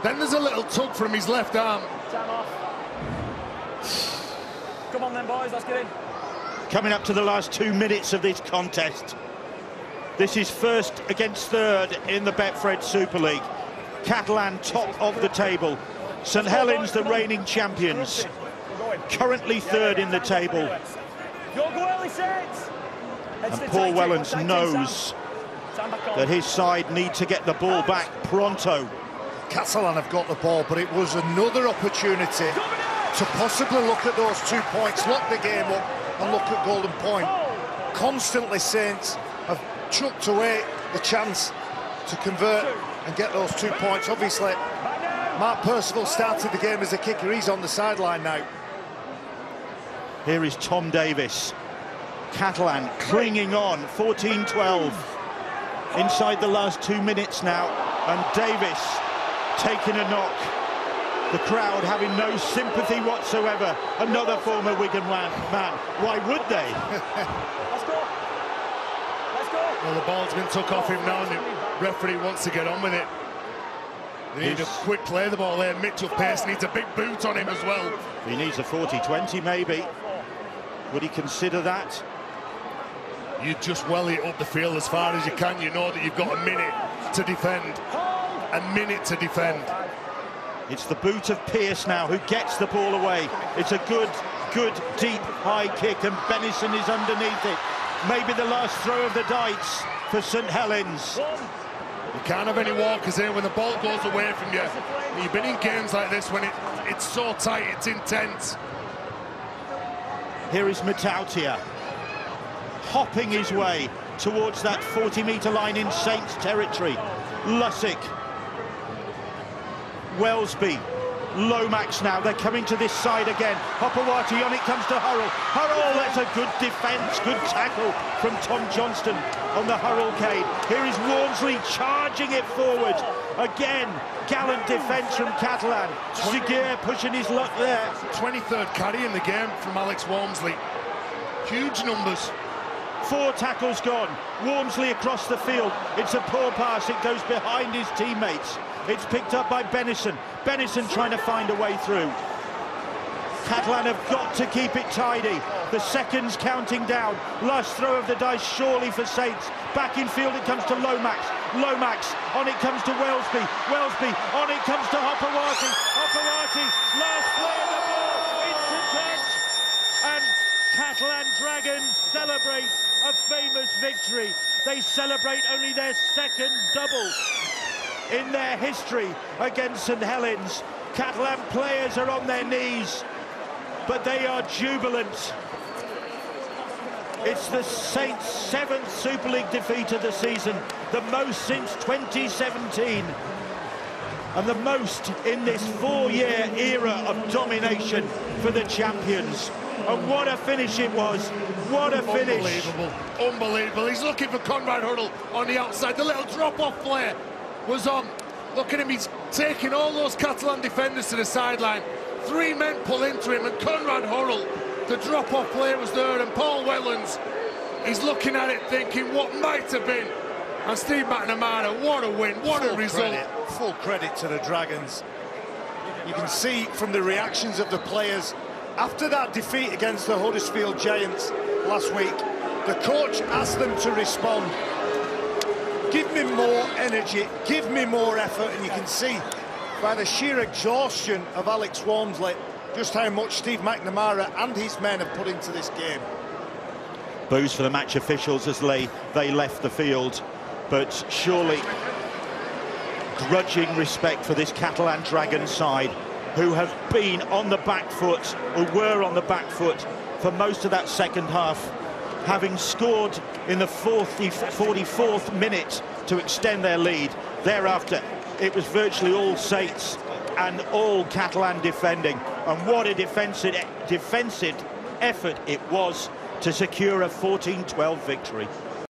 Then there's a little tug from his left arm. Come on then, boys, let's get in. Coming up to the last 2 minutes of this contest. This is first against third in the Betfred Super League. Catalan top of the table. St Helens, the reigning champions, currently third in the table. And Paul Wellens knows that his side need to get the ball back pronto. Catalan have got the ball, but it was another opportunity to possibly look at those 2 points, lock the game up and look at Golden Point. Constantly Saints have chucked away the chance to convert and get those 2 points. Obviously, Mark Percival started the game as a kicker. He's on the sideline now. Here is Tom Davis. Catalan clinging on, 14-12. Inside the last 2 minutes now, and Davis taking a knock. The crowd having no sympathy whatsoever. Another former Wigan man. Why would they? Let's go. Let's go. Well, the ball's been took off him now, and the referee wants to get on with it. They need a quick play the ball there. Mitchell Pearce needs a big boot on him as well. He needs a 40-20 maybe. Would he consider that? You just well it up the field as far as you can. You know that you've got a minute to defend. A minute to defend. It's the boot of Pearce now who gets the ball away. It's a good, deep, high kick, and Bennison is underneath it. Maybe the last throw of the dice for St Helens. You can't have any walkers here when the ball goes away from you. You've been in games like this when it's so tight, it's intense. Here is Matautia, hopping his way towards that 40-metre line in Saints territory. Lussick, Welsby, Lomax now, they're coming to this side again. Hopewati, on it comes to Hurrell. Hurrell, that's a good defence, good tackle from Tom Johnston on the Hurrellcade. Here is Walmsley charging it forward. Again, gallant defence from Catalan. Seguir pushing his luck there. 23rd carry in the game from Alex Walmsley. Huge numbers. 4 tackles gone. Walmsley across the field. It's a poor pass. It goes behind his teammates. It's picked up by Bennison. Bennison trying to find a way through. Catalan have got to keep it tidy. The seconds counting down. Last throw of the dice surely for Saints. Back in field it comes to Lomax. Lomax, on it comes to Welsby. Welsby, on it comes to Hopewati. Hopewati, last play of the ball into touch. And Catalan Dragons celebrate a famous victory. They celebrate only their second double in their history against St Helens. Catalan players are on their knees, but they are jubilant. It's the Saints' 7th Super League defeat of the season, the most since 2017, and the most in this 4-year era of domination for the champions. And what a finish it was. What a finish. Unbelievable, unbelievable. He's looking for Conrad Hurrell on the outside. The little drop-off play was on. Look at him, he's taking all those Catalan defenders to the sideline. 3 men pull into him, and Conrad Hurrell, the drop-off play was there, and Paul Wellens, he's looking at it thinking what might have been. And Steve McNamara, what a win, what a result. Full credit to the Dragons. You can see from the reactions of the players after that defeat against the Huddersfield Giants last week, the coach asked them to respond. Give me more energy, give me more effort, and you can see by the sheer exhaustion of Alex Walmsley just how much Steve McNamara and his men have put into this game. Boos for the match officials as they left the field, but surely grudging respect for this Catalan Dragon side, who have been on the back foot, or were on the back foot for most of that second half, having scored in the 44th minute to extend their lead. Thereafter, it was virtually all Saints and all Catalan defending. And what a defensive effort it was to secure a 14-12 victory.